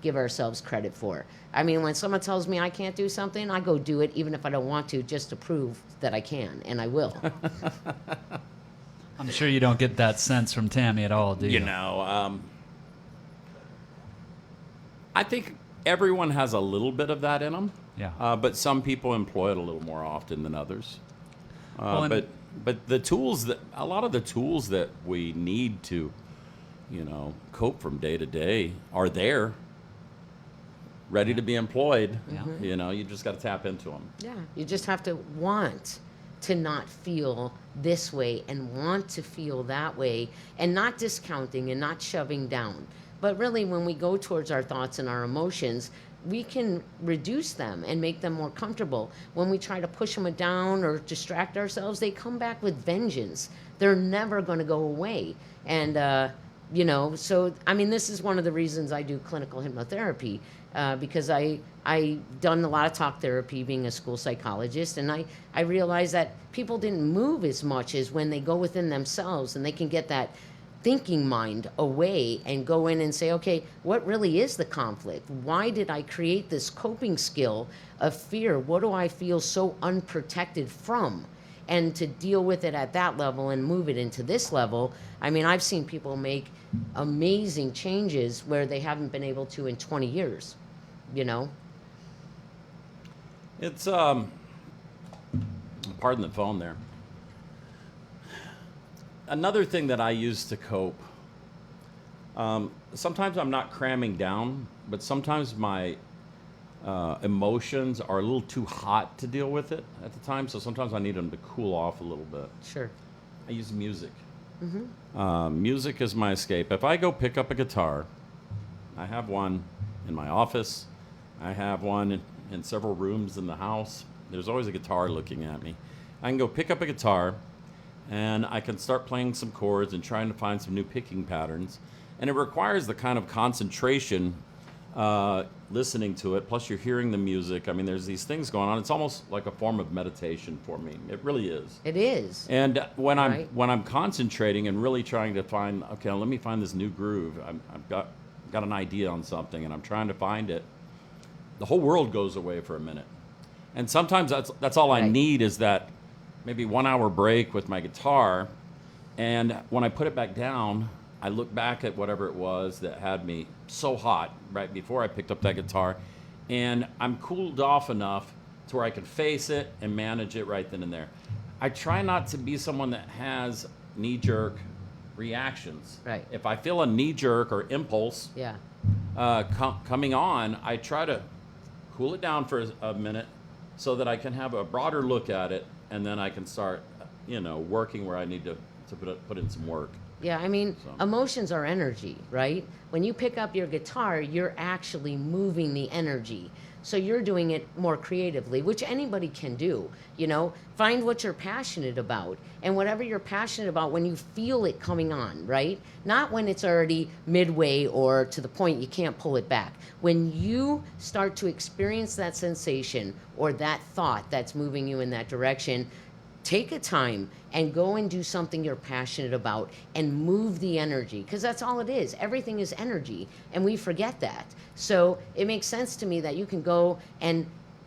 give ourselves credit for. I mean, when someone tells me I can't do something, I go do it even if I don't want to, just to prove that I can, and I will. I'm sure you don't get that sense from Tammy at all, do you? You know, I think everyone has a little bit of that in them. Yeah. But some people employ it a little more often than others. Well, and But But a lot of the tools that we need to, cope from day to day are there, ready to be employed. Yeah. You just got to tap into them. Yeah, you just have to want to not feel this way and want to feel that way, and not discounting and not shoving down. But really, when we go towards our thoughts and our emotions, we can reduce them and make them more comfortable. When we try to push them down or distract ourselves, they come back with vengeance. They're never going to go away. And, so, I mean, this is one of the reasons I do clinical hypnotherapy, because I done a lot of talk therapy being a school psychologist, and I realized that people didn't move as much as when they go within themselves and they can get that thinking mind away and go in and say, okay, what really is the conflict? Why did I create this coping skill of fear? What do I feel so unprotected from? And to deal with it at that level and move it into this level, I mean, I've seen people make amazing changes where they haven't been able to in 20 years, It's, pardon the phone there. Another thing that I use to cope, sometimes I'm not cramming down, but sometimes my emotions are a little too hot to deal with it at the time, so sometimes I need them to cool off a little bit. Sure. I use music. Music is my escape. If I go pick up a guitar, I have one in my office, I have one in several rooms in the house. There's always a guitar looking at me. I can go pick up a guitar, and I can start playing some chords and trying to find some new picking patterns. And it requires the kind of concentration, listening to it, plus you're hearing the music. I mean, there's these things going on. It's almost like a form of meditation for me. It really is. It is. And when Right. I'm concentrating and really trying to find, okay, let me find this new groove. I've got an idea on something, and I'm trying to find it. The whole world goes away for a minute. And sometimes that's all I Right. need is that maybe 1 hour break with my guitar, and when I put it back down, I look back at whatever it was that had me so hot right before I picked up that guitar, and I'm cooled off enough to where I can face it and manage it right then and there. I try not to be someone that has knee-jerk reactions. Right. If I feel a knee-jerk or impulse Yeah. coming on, I try to cool it down for a minute so that I can have a broader look at it, and then I can start, working where I need to put in some work. Yeah, I mean, So. emotions are energy, right? When you pick up your guitar, you're actually moving the energy. So you're doing it more creatively, which anybody can do. Find what you're passionate about. And whatever you're passionate about, when you feel it coming on, right? Not when it's already midway or to the point you can't pull it back. When you start to experience that sensation or that thought that's moving you in that direction, take a time and go and do something you're passionate about and move the energy, because that's all it is. Everything is energy, and we forget that. So it makes sense to me that you can go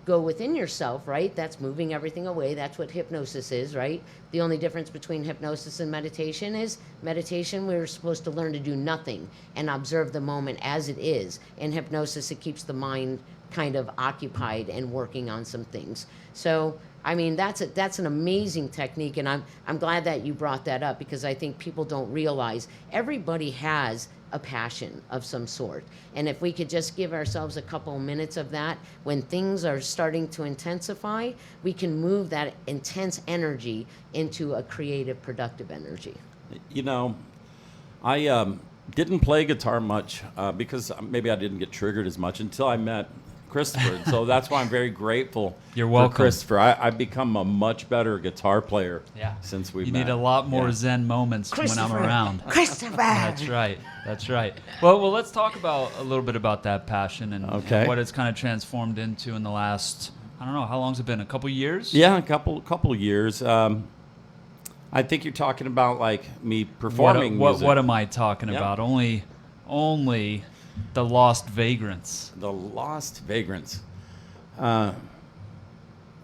within yourself, right? That's moving everything away. That's what hypnosis is, right? The only difference between hypnosis and meditation is meditation, we're supposed to learn to do nothing and observe the moment as it is. In hypnosis, it keeps the mind kind of occupied and working on some things. So I mean, that's an amazing technique, and I'm glad that you brought that up, because I think people don't realize everybody has a passion of some sort. And if we could just give ourselves a couple minutes of that, when things are starting to intensify, we can move that intense energy into a creative, productive energy. I didn't play guitar much because maybe I didn't get triggered as much until I met Christopher. So that's why I'm very grateful. You're welcome. For Christopher. I've become a much better guitar player since we met. You need a lot more Yeah. Zen moments when I'm around. Christopher! That's right. That's right. Well, let's talk about a little bit about that passion and what it's kind of transformed into in the last, I don't know, how long's it been? A couple years? Yeah, a couple years. I think you're talking about like me performing music. What am I talking about? Only the lost vagrants. The Lost Vagrants. I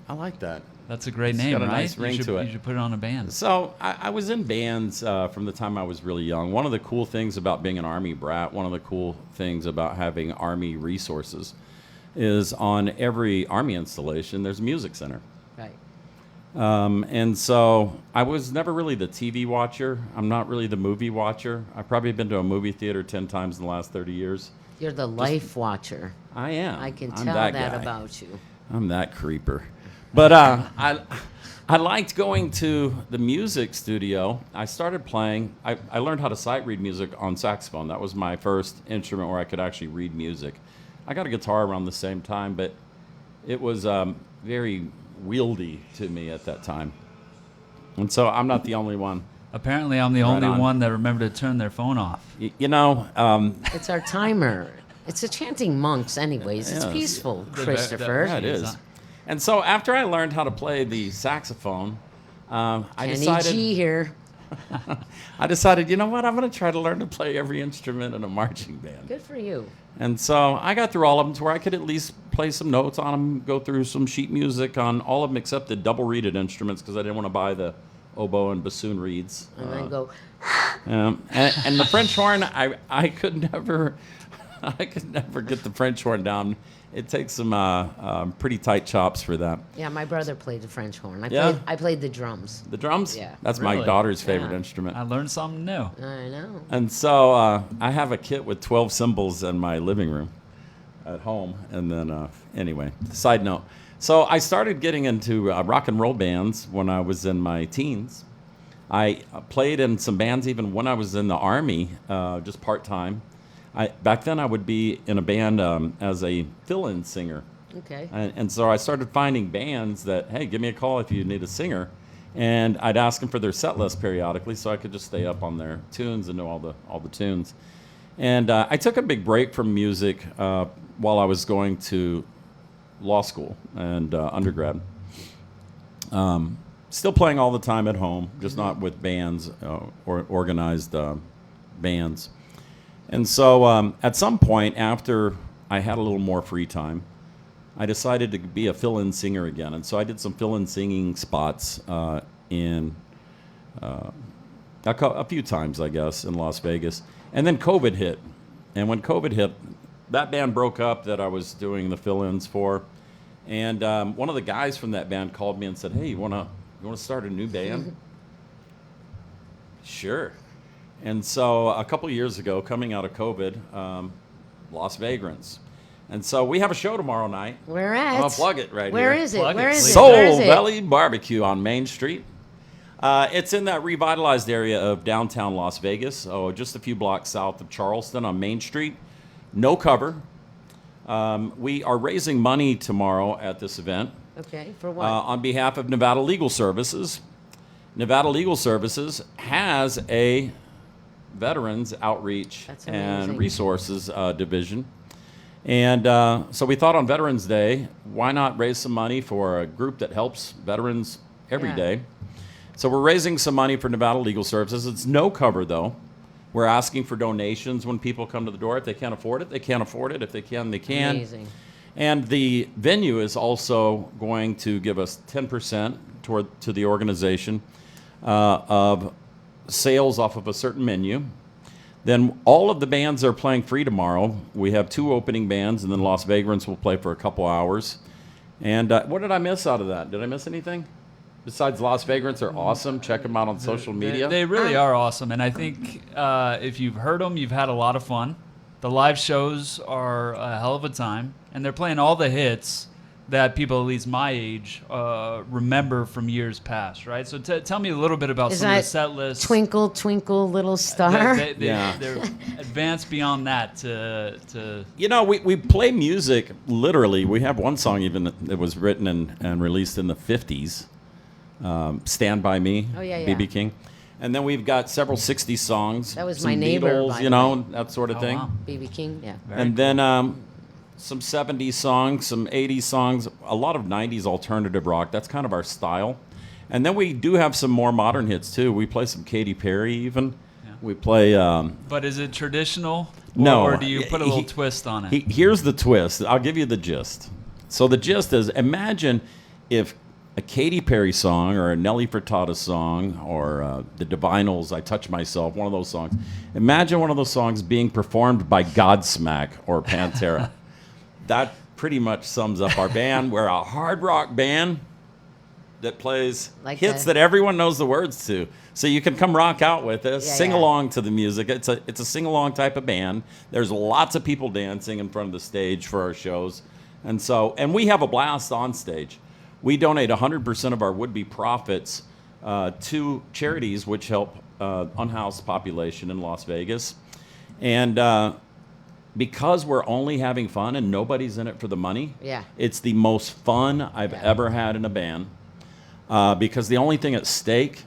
like that. That's a great It's name, got a right? nice ring to it. You should put it on a band. So I was in bands from the time I was really young. One of the cool things about being an Army brat, one of the cool things about having Army resources is on every Army installation, there's a music center. Right. And so I was never really the TV watcher. I'm not really the movie watcher. I've probably been to a movie theater 10 times in the last 30 years. You're the life watcher. I am. I can I'm tell that guy. about you. I'm that creeper. But I liked going to the music studio. I started playing. I learned how to sight read music on saxophone. That was my first instrument where I could actually read music. I got a guitar around the same time, but it was very wieldy to me at that time. And so I'm not the only one. Apparently, I'm the Right only on. one that remembered to turn their phone off. You know, It's our timer. It's the chanting monks, anyways. It's Yes. peaceful, The- Christopher. yeah, it Jeez, is. huh? And so after I learned how to play the saxophone, I Kenny decided G here. you know what, I'm going to try to learn to play every instrument in a marching band. Good for you. And so I got through all of them to where I could at least play some notes on them, go through some sheet music on all of them except the double-reeded instruments because I didn't want to buy the oboe and bassoon reeds. And then go, And the French horn, I could never get the French horn down. It takes some pretty tight chops for that. yeah, my brother played the French horn. Yeah? I played the drums. The drums? Yeah. That's my Really? daughter's favorite Yeah. instrument. I learned something new. I know. And so I have a kit with 12 cymbals in my living room at home. And then, anyway, side note. So I started getting into rock and roll bands when I was in my teens. I played in some bands even when I was in the Army, just part-time. Back then I would be in a band as a fill-in singer. Okay. And so I started finding bands that, hey, give me a call if you need a singer. And I'd ask them for their set list periodically so I could just stay up on their tunes and know all the tunes. And I took a big break from music while I was going to law school and undergrad. Still playing all the time at home, just not with bands or organized bands. And so at some point after I had a little more free time, I decided to be a fill-in singer again. And so I did some fill-in singing spots in a few times, I guess, in Las Vegas. And then COVID hit. And when COVID hit, that band broke up that I was doing the fill-ins for. And one of the guys from that band called me and said, hey, you want to start a new band? Sure. And so a couple years ago, coming out of COVID, Las Vagrants. And so we have a show tomorrow night. Where at? I'm going to plug it right Where here. is it? Plug it, Where is please. it? Soul Where is it? Valley Barbecue on Main Street. It's in that revitalized area of downtown Las Vegas, just a few blocks south of Charleston on Main Street. No cover. We are raising money tomorrow at this event Okay, for what? on behalf of Nevada Legal Services. Nevada Legal Services has a Veterans Outreach That's amazing. and Resources Division. And so we thought on Veterans Day, why not raise some money for a group that helps veterans every Yeah. day? So we're raising some money for Nevada Legal Services. It's no cover, though. We're asking for donations when people come to the door. If they can't afford it, they can't afford it. If they can, they can. Amazing. And the venue is also going to give us 10% to the organization of sales off of a certain menu. Then all of the bands are playing free tomorrow. We have 2 opening bands, and then Las Vagrants will play for a couple hours. And what did I miss out of that? Did I miss anything? Besides, Las Vagrants are awesome. Check them out on social media. They really are awesome, and I think if you've heard them, you've had a lot of fun. The live shows are a hell of a time, and they're playing all the hits that people, at least my age, remember from years past, right? So tell me a little bit about Is some of the that set lists. Twinkle, twinkle, little star? Yeah. They're advanced beyond that to You know, we play music literally. We have one song even that was written and released in the 50s, Stand By Me, Oh, yeah, yeah. B.B. King. And then we've got several 60s songs. That was some my neighbor, Beatles, by you the know, way. that sort of Oh, thing. wow. BB King, yeah. Very And then some 70s songs, some 80s songs, a lot of 90s alternative rock. That's kind of our style. And then we do have some more modern hits, too. We play some Katy Perry, even. Yeah. We play... But is it traditional? No. Or do you put a little He- twist on it? Here's the twist. I'll give you the gist. So the gist is, imagine if a Katy Perry song or a Nelly Furtado song or the Divinals, I Touch Myself, one of those songs. Imagine one of those songs being performed by Godsmack or Pantera. That pretty much sums up our band. We're a hard rock band that plays Like hits the- that everyone knows the words to. So you can come rock out with us, Yeah, sing yeah. along to the music. It's a sing-along type of band. There's lots of people dancing in front of the stage for our shows. And we have a blast on stage. We donate 100% of our would-be profits to charities which help unhoused population in Las Vegas. And because we're only having fun and nobody's in it for the money, Yeah. it's the most fun I've ever had in a band. Because the only thing at stake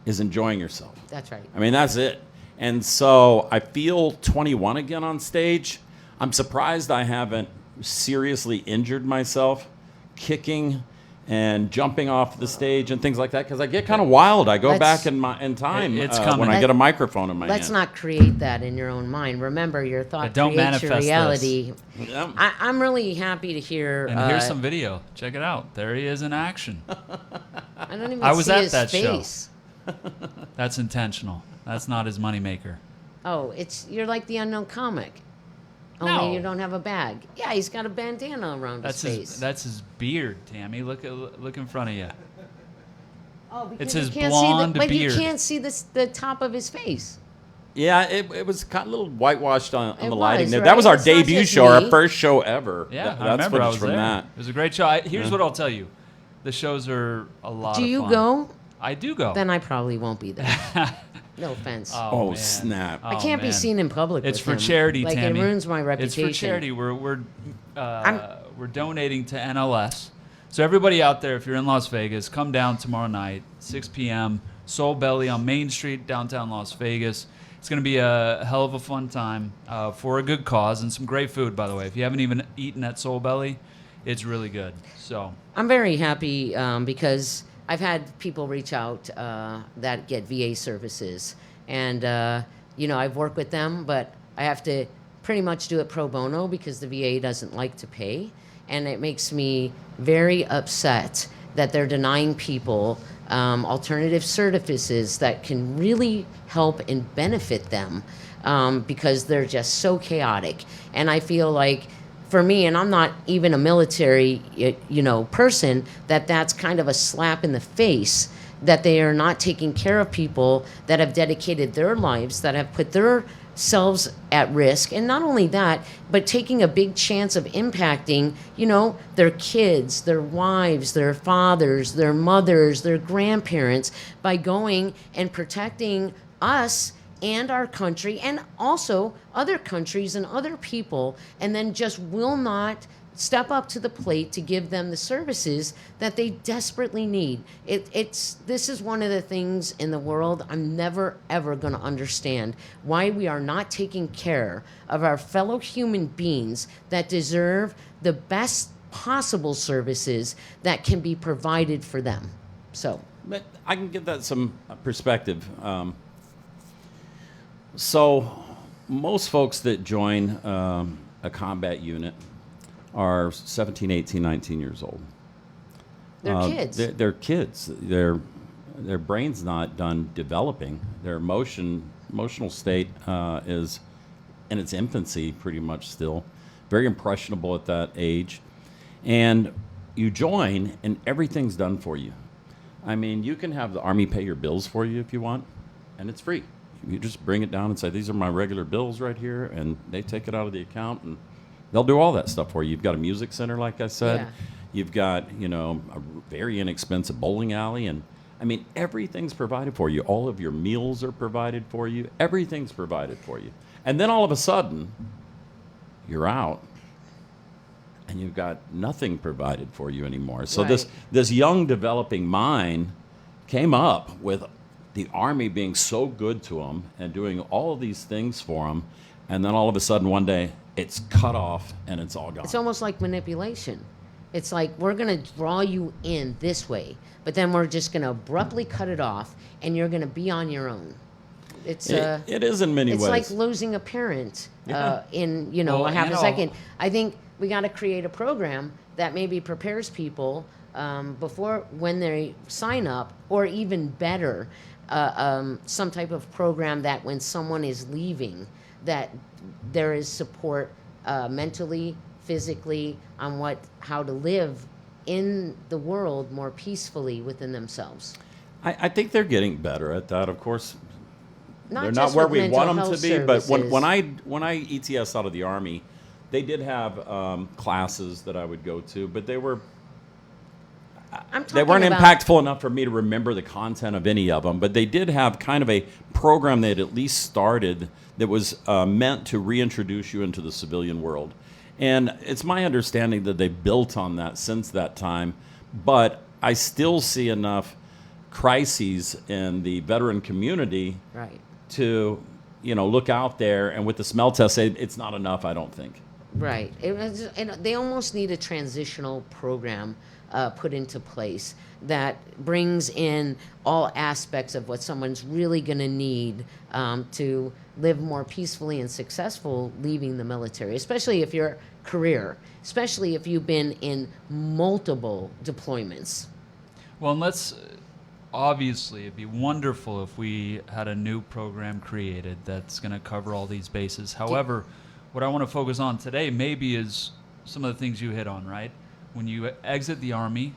is enjoying yourself. That's right. I mean, that's it. And so I feel 21 again on stage. I'm surprised I haven't seriously injured myself kicking and jumping off the stage and things like that, because I get kind of wild. I go Let's- back in time It's when coming. I get a microphone in my Let's hand. not create that in your own mind. Remember, your thought But don't creates your manifest reality. Yeah. I'm really happy to hear. And here's some video. Check it out. There he is in action. I don't even I was see at his that show. face. That's intentional. That's not his moneymaker. Oh, you're like the unknown comic. Only No. you don't have a bag. Yeah, he's got a bandana around That's his face. that's his beard, Tammy. Look in front of you. Oh, because It's you his can't blonde see but beard. you can't see the top of his face. Yeah, it was kind of a little whitewashed on It the lighting was, there. right? That was our It's not debut just show, our me. first show ever. Yeah, That's I remember. I footage was from there. that. It was a great show. Here's what I'll tell you: the shows are a lot. Do of you fun. go? I do go. Then I probably won't be there. No offense. Oh, man. snap. I can't be man. seen in public. It's with for him. charity, Like Tammy. it ruins my It's reputation. for charity. We're donating to NLS. So everybody out there, if you're in Las Vegas, come down tomorrow night, 6 p.m. Soul Belly on Main Street, downtown Las Vegas. It's going to be a hell of a fun time for a good cause and some great food, by the way. If you haven't even eaten at Soul Belly, it's really good. So I'm very happy because I've had people reach out that get VA services, and I've worked with them, but I have to pretty much do it pro bono because the VA doesn't like to pay, and it makes me very upset that they're denying people alternative services that can really help and benefit them because they're just so chaotic. And I feel like for me, and I'm not even a military, person, that's kind of a slap in the face that they are not taking care of people that have dedicated their lives, that have put themselves at risk. And not only that, but taking a big chance of impacting, their kids, their wives, their fathers, their mothers, their grandparents by going and protecting us and our country and also other countries and other people, and then just will not step up to the plate to give them the services that they desperately need. This is one of the things in the world I'm never ever going to understand, why we are not taking care of our fellow human beings that deserve the best possible services that can be provided for them. So But I can give that some perspective. So most folks that join a combat unit are 17, 18, 19 years old. they're kids. They're kids. Their brain's not done developing. Their emotional state is in its infancy pretty much still. Very impressionable at that age. And you join and everything's done for you. I mean, you can have the Army pay your bills for you if you want, and it's free. You just bring it down and say, these are my regular bills right here, and they take it out of the account, and they'll do all that stuff for you. You've got a music center, like I said. Yeah. You've got, a very inexpensive bowling alley, and I mean, everything's provided for you. All of your meals are provided for you. Everything's provided for you. And then all of a sudden, you're out, and you've got nothing provided for you anymore. So Right. this young developing mind came up with the Army being so good to them and doing all of these things for them, and then all of a sudden one day it's cut off and it's all gone. It's almost like manipulation. It's like, we're going to draw you in this way, but then we're just going to abruptly cut it off, and you're going to be on your own. It is in many it's ways. like losing a parent in Well, a half and a all- second. I think we got to create a program that maybe prepares people before when they sign up, or even better, some type of program that when someone is leaving, that there is support mentally, physically, on how to live in the world more peacefully within themselves. I think they're getting better at that. Of course, they're not just where with we mental want them health to be. But services. when I ETS out of the Army, they did have classes that I would go to, but they weren't about, impactful enough for me to remember the content of any of them. But they did have kind of a program they had at least started that was meant to reintroduce you into the civilian world. And it's my understanding that they built on that since that time. But I still see enough crises in the veteran community right. to, look out there. And with the smell test, it's not enough, I don't think. Right. And they almost need a transitional program put into place that brings in all aspects of what someone's really going to need to live more peacefully and successful leaving the military, especially if you're career, especially if you've been in multiple deployments. Well, and obviously, it'd be wonderful if we had a new program created that's going to cover all these bases. However, what I want to focus on today maybe is some of the things you hit on, right? When you exit the Army,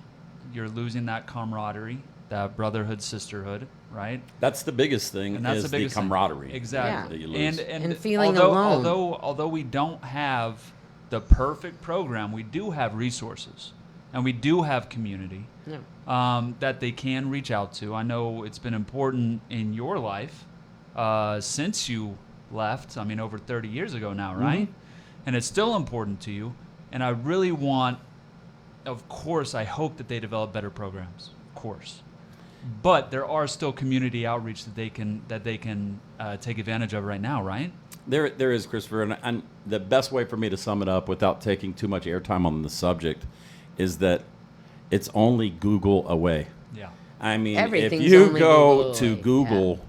you're losing that camaraderie, that brotherhood, sisterhood, right? That's the biggest thing, And that's is the the biggest thing. camaraderie. Exactly. That you lose. And feeling alone. Although we don't have the perfect program, we do have resources, and we do have community that they can reach out to. I know it's been important in your life since you left. I mean, over 30 years ago now, right? Mm-hmm. And it's still important to you. And I really want, of course, I hope that they develop better programs, of course. But there are still community outreach that they can take advantage of right now, right? There is, Christopher, and the best way for me to sum it up without taking too much airtime on the subject is that it's only Google away. Yeah. I mean, Everything's if you only go Google to away. Google,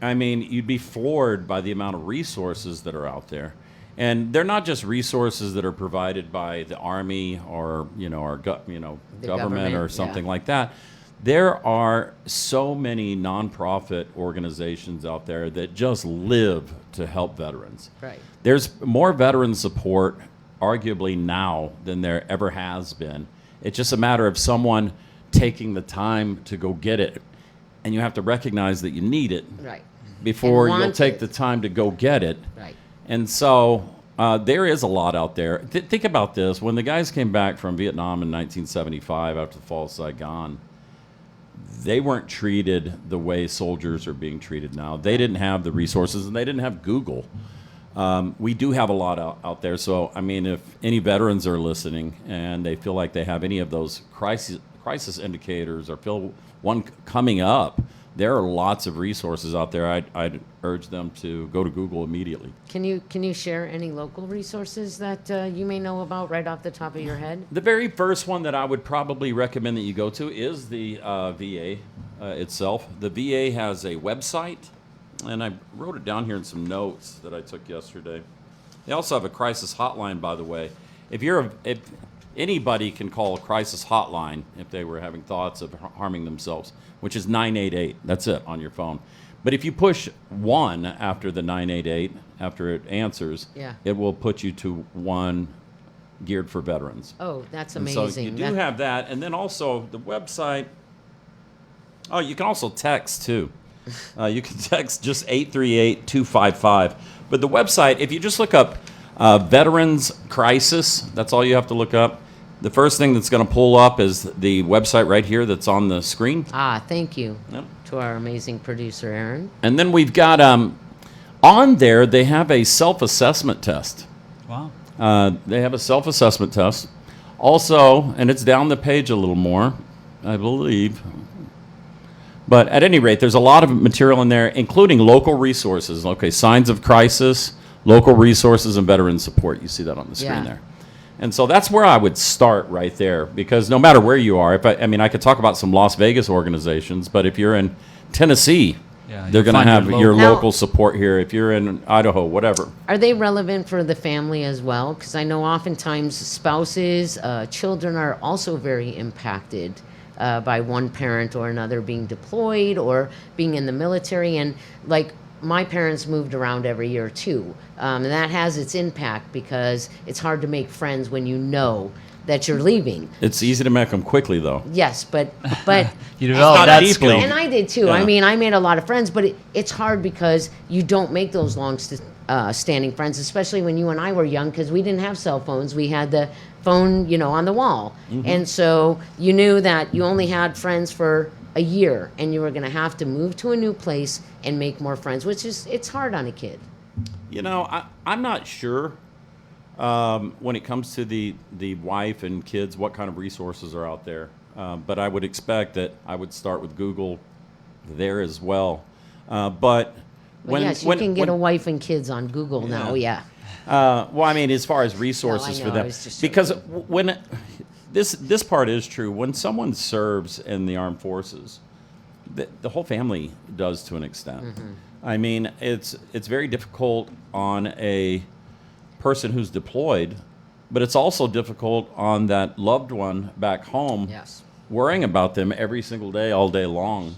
I mean, you'd be floored by the amount of resources that are out there. And they're not just resources that are provided by the Army or, our government or something like that. There are so many nonprofit organizations out there that just live to help veterans. Right. There's more veteran support, arguably, now than there ever has been. It's just a matter of someone taking the time to go get it. And you have to recognize that you need it Right. before And you'll want take it. the time to go get it. Right. And so there is a lot out there. Think about this. When the guys came back from Vietnam in 1975 after the fall of Saigon, they weren't treated the way soldiers are being treated now. They didn't have the resources, and they didn't have Google. We do have a lot out there. So, I mean, if any veterans are listening and they feel like they have any of those crisis indicators or feel one coming up, there are lots of resources out there. I'd urge them to go to Google immediately. Can you share any local resources that you may know about right off the top of your head? The very first one that I would probably recommend that you go to is the VA itself. The VA has a website, and I wrote it down here in some notes that I took yesterday. They also have a crisis hotline, by the way. If anybody can call a crisis hotline if they were having thoughts of harming themselves, which is 988. That's it on your phone. But if you push 1 after the 988, after it answers, it will put you to 1 geared for veterans. Oh, that's And amazing. so you do have that. And then also the website. Oh, you can also text too. You can text just 838-255. But the website, if you just look up Veterans Crisis, that's all you have to look up. The first thing that's going to pull up is the website right here that's on the screen. Thank you Yep. to our amazing producer, Aaron. And then we've got, on there, they have a self-assessment test. Wow. They have a self-assessment test. Also, and it's down the page a little more, I believe. But at any rate, there's a lot of material in there, including local resources. Okay, signs of crisis, local resources, and veteran support. You see that on the screen there. And so that's where I would start right there, because no matter where you are, I could talk about some Las Vegas organizations, but if you're in Tennessee, they're going to have your local support here. If you're in Idaho, whatever. Are they relevant for the family as well? Because I know oftentimes spouses, children are also very impacted by one parent or another being deployed or being in the military. And like my parents moved around every year too. And that has its impact because it's hard to make friends when you know that you're leaving. It's easy to make them quickly, though. Yes, but You develop not that deeply. skill. and I did too. Yeah. I mean, I made a lot of friends, but it's hard because you don't make those standing friends, especially when you and I were young, because we didn't have cell phones. We had the phone, on the wall. And so you knew that you only had friends for a year, and you were going to have to move to a new place and make more friends, which is, it's hard on a kid. I'm not sure when it comes to the wife and kids, what kind of resources are out there. But I would expect that I would start with Google there as well. But Well, yes, you can get a wife and kids on Google now, yeah. well, I mean, as far as resources No, I for know, I them, was just because joking. when this part is true, when someone serves in the armed forces, the whole family does to an extent. I mean, it's very difficult on a person who's deployed, but it's also difficult on that loved one back home, Yes. worrying about them every single day, all day long.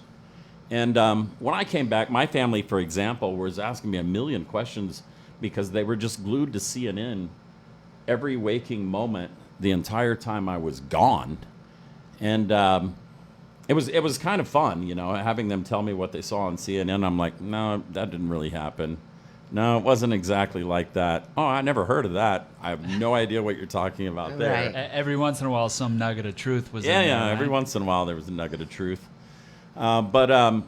And when I came back, my family, for example, was asking me a million questions because they were just glued to CNN every waking moment the entire time I was gone. And it was kind of fun, having them tell me what they saw on CNN. I'm like, no, that didn't really happen. No, it wasn't exactly like that. Oh, I never heard of that. I have no idea what you're talking about there. Right. Every once in a while, some nugget of truth was in Yeah, there, right? every once in a while there was a nugget of truth. But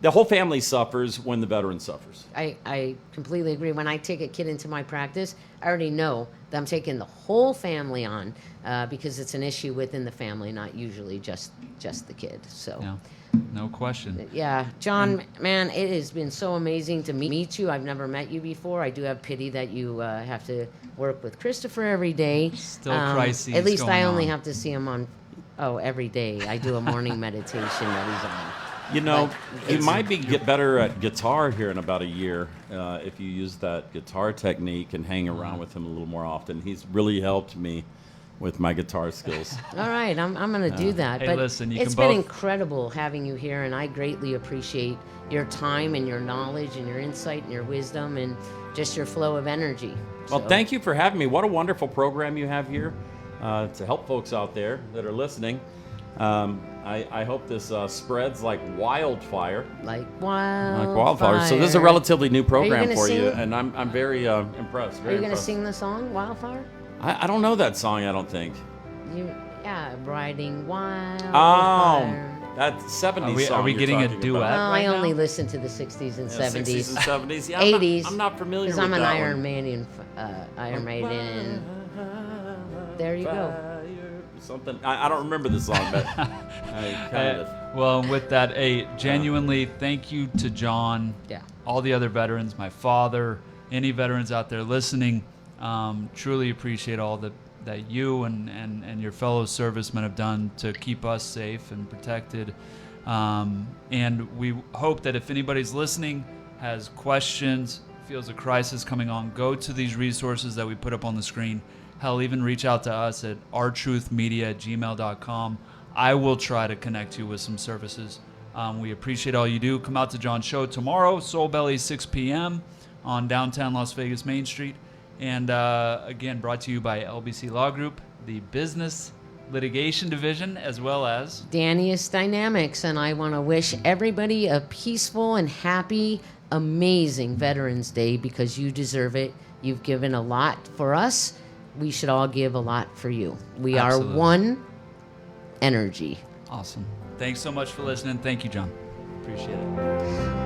the whole family suffers when the veteran suffers. I completely agree. When I take a kid into my practice, I already know that I'm taking the whole family on because it's an issue within the family, not usually just the kid. So, Yeah, no question. yeah, John, man, it has been so amazing to meet you. I've never met you before. I do have pity that you have to work with Christopher every day. Still crises At least I going only on. have to see him on, every day. I do a morning meditation that he's on. You But might get better at guitar here in about a year if you use that guitar technique and hang around with him a little more often. He's really helped me with my guitar skills. All right, I'm going to do that. Hey, but listen, you it's can been both- incredible having you here, and I greatly appreciate your time and your knowledge and your insight and your wisdom and just your flow of energy. Well, So, thank you for having me. What a wonderful program you have here to help folks out there that are listening. I hope this spreads like wildfire. Like wildfire. Like wildfire. So this is a relatively new program gonna for you, sing? and I'm very impressed. Are Very you going to impressed. sing the song Wildfire? I don't know that song. I don't think. Yeah, riding Oh, wildfire. that 70s song. Are we you're getting a talking duet? about. Well, right I only now? listen to the 60s and 70s. 60s and 70s. Yeah, 80s. I'm not familiar with Because I'm an that Iron one. Maiden. Iron Maiden. There you go. Something. I don't remember the song, but I kind of. Well, with that, genuinely, thank you to John, Yeah. all the other veterans, my father, any veterans out there listening. Truly appreciate all that you and your fellow servicemen have done to keep us safe and protected. And we hope that if anybody's listening, has questions, feels a crisis coming on, go to these resources that we put up on the screen. Hell, even reach out to us at ourtruthmedia@gmail.com. I will try to connect you with some services. We appreciate all you do. Come out to John's show tomorrow, Soul Belly, 6 p.m. on downtown Las Vegas Main Street. And again, brought to you by LBC Law Group, the Business Litigation Division, as well as Danniest Dynamics, and I want to wish everybody a peaceful and happy, amazing Veterans Day because you deserve it. You've given a lot for us. We should all give a lot for you. We Absolutely. are one energy. Awesome. Thanks so much for listening. Thank you, John. Appreciate it.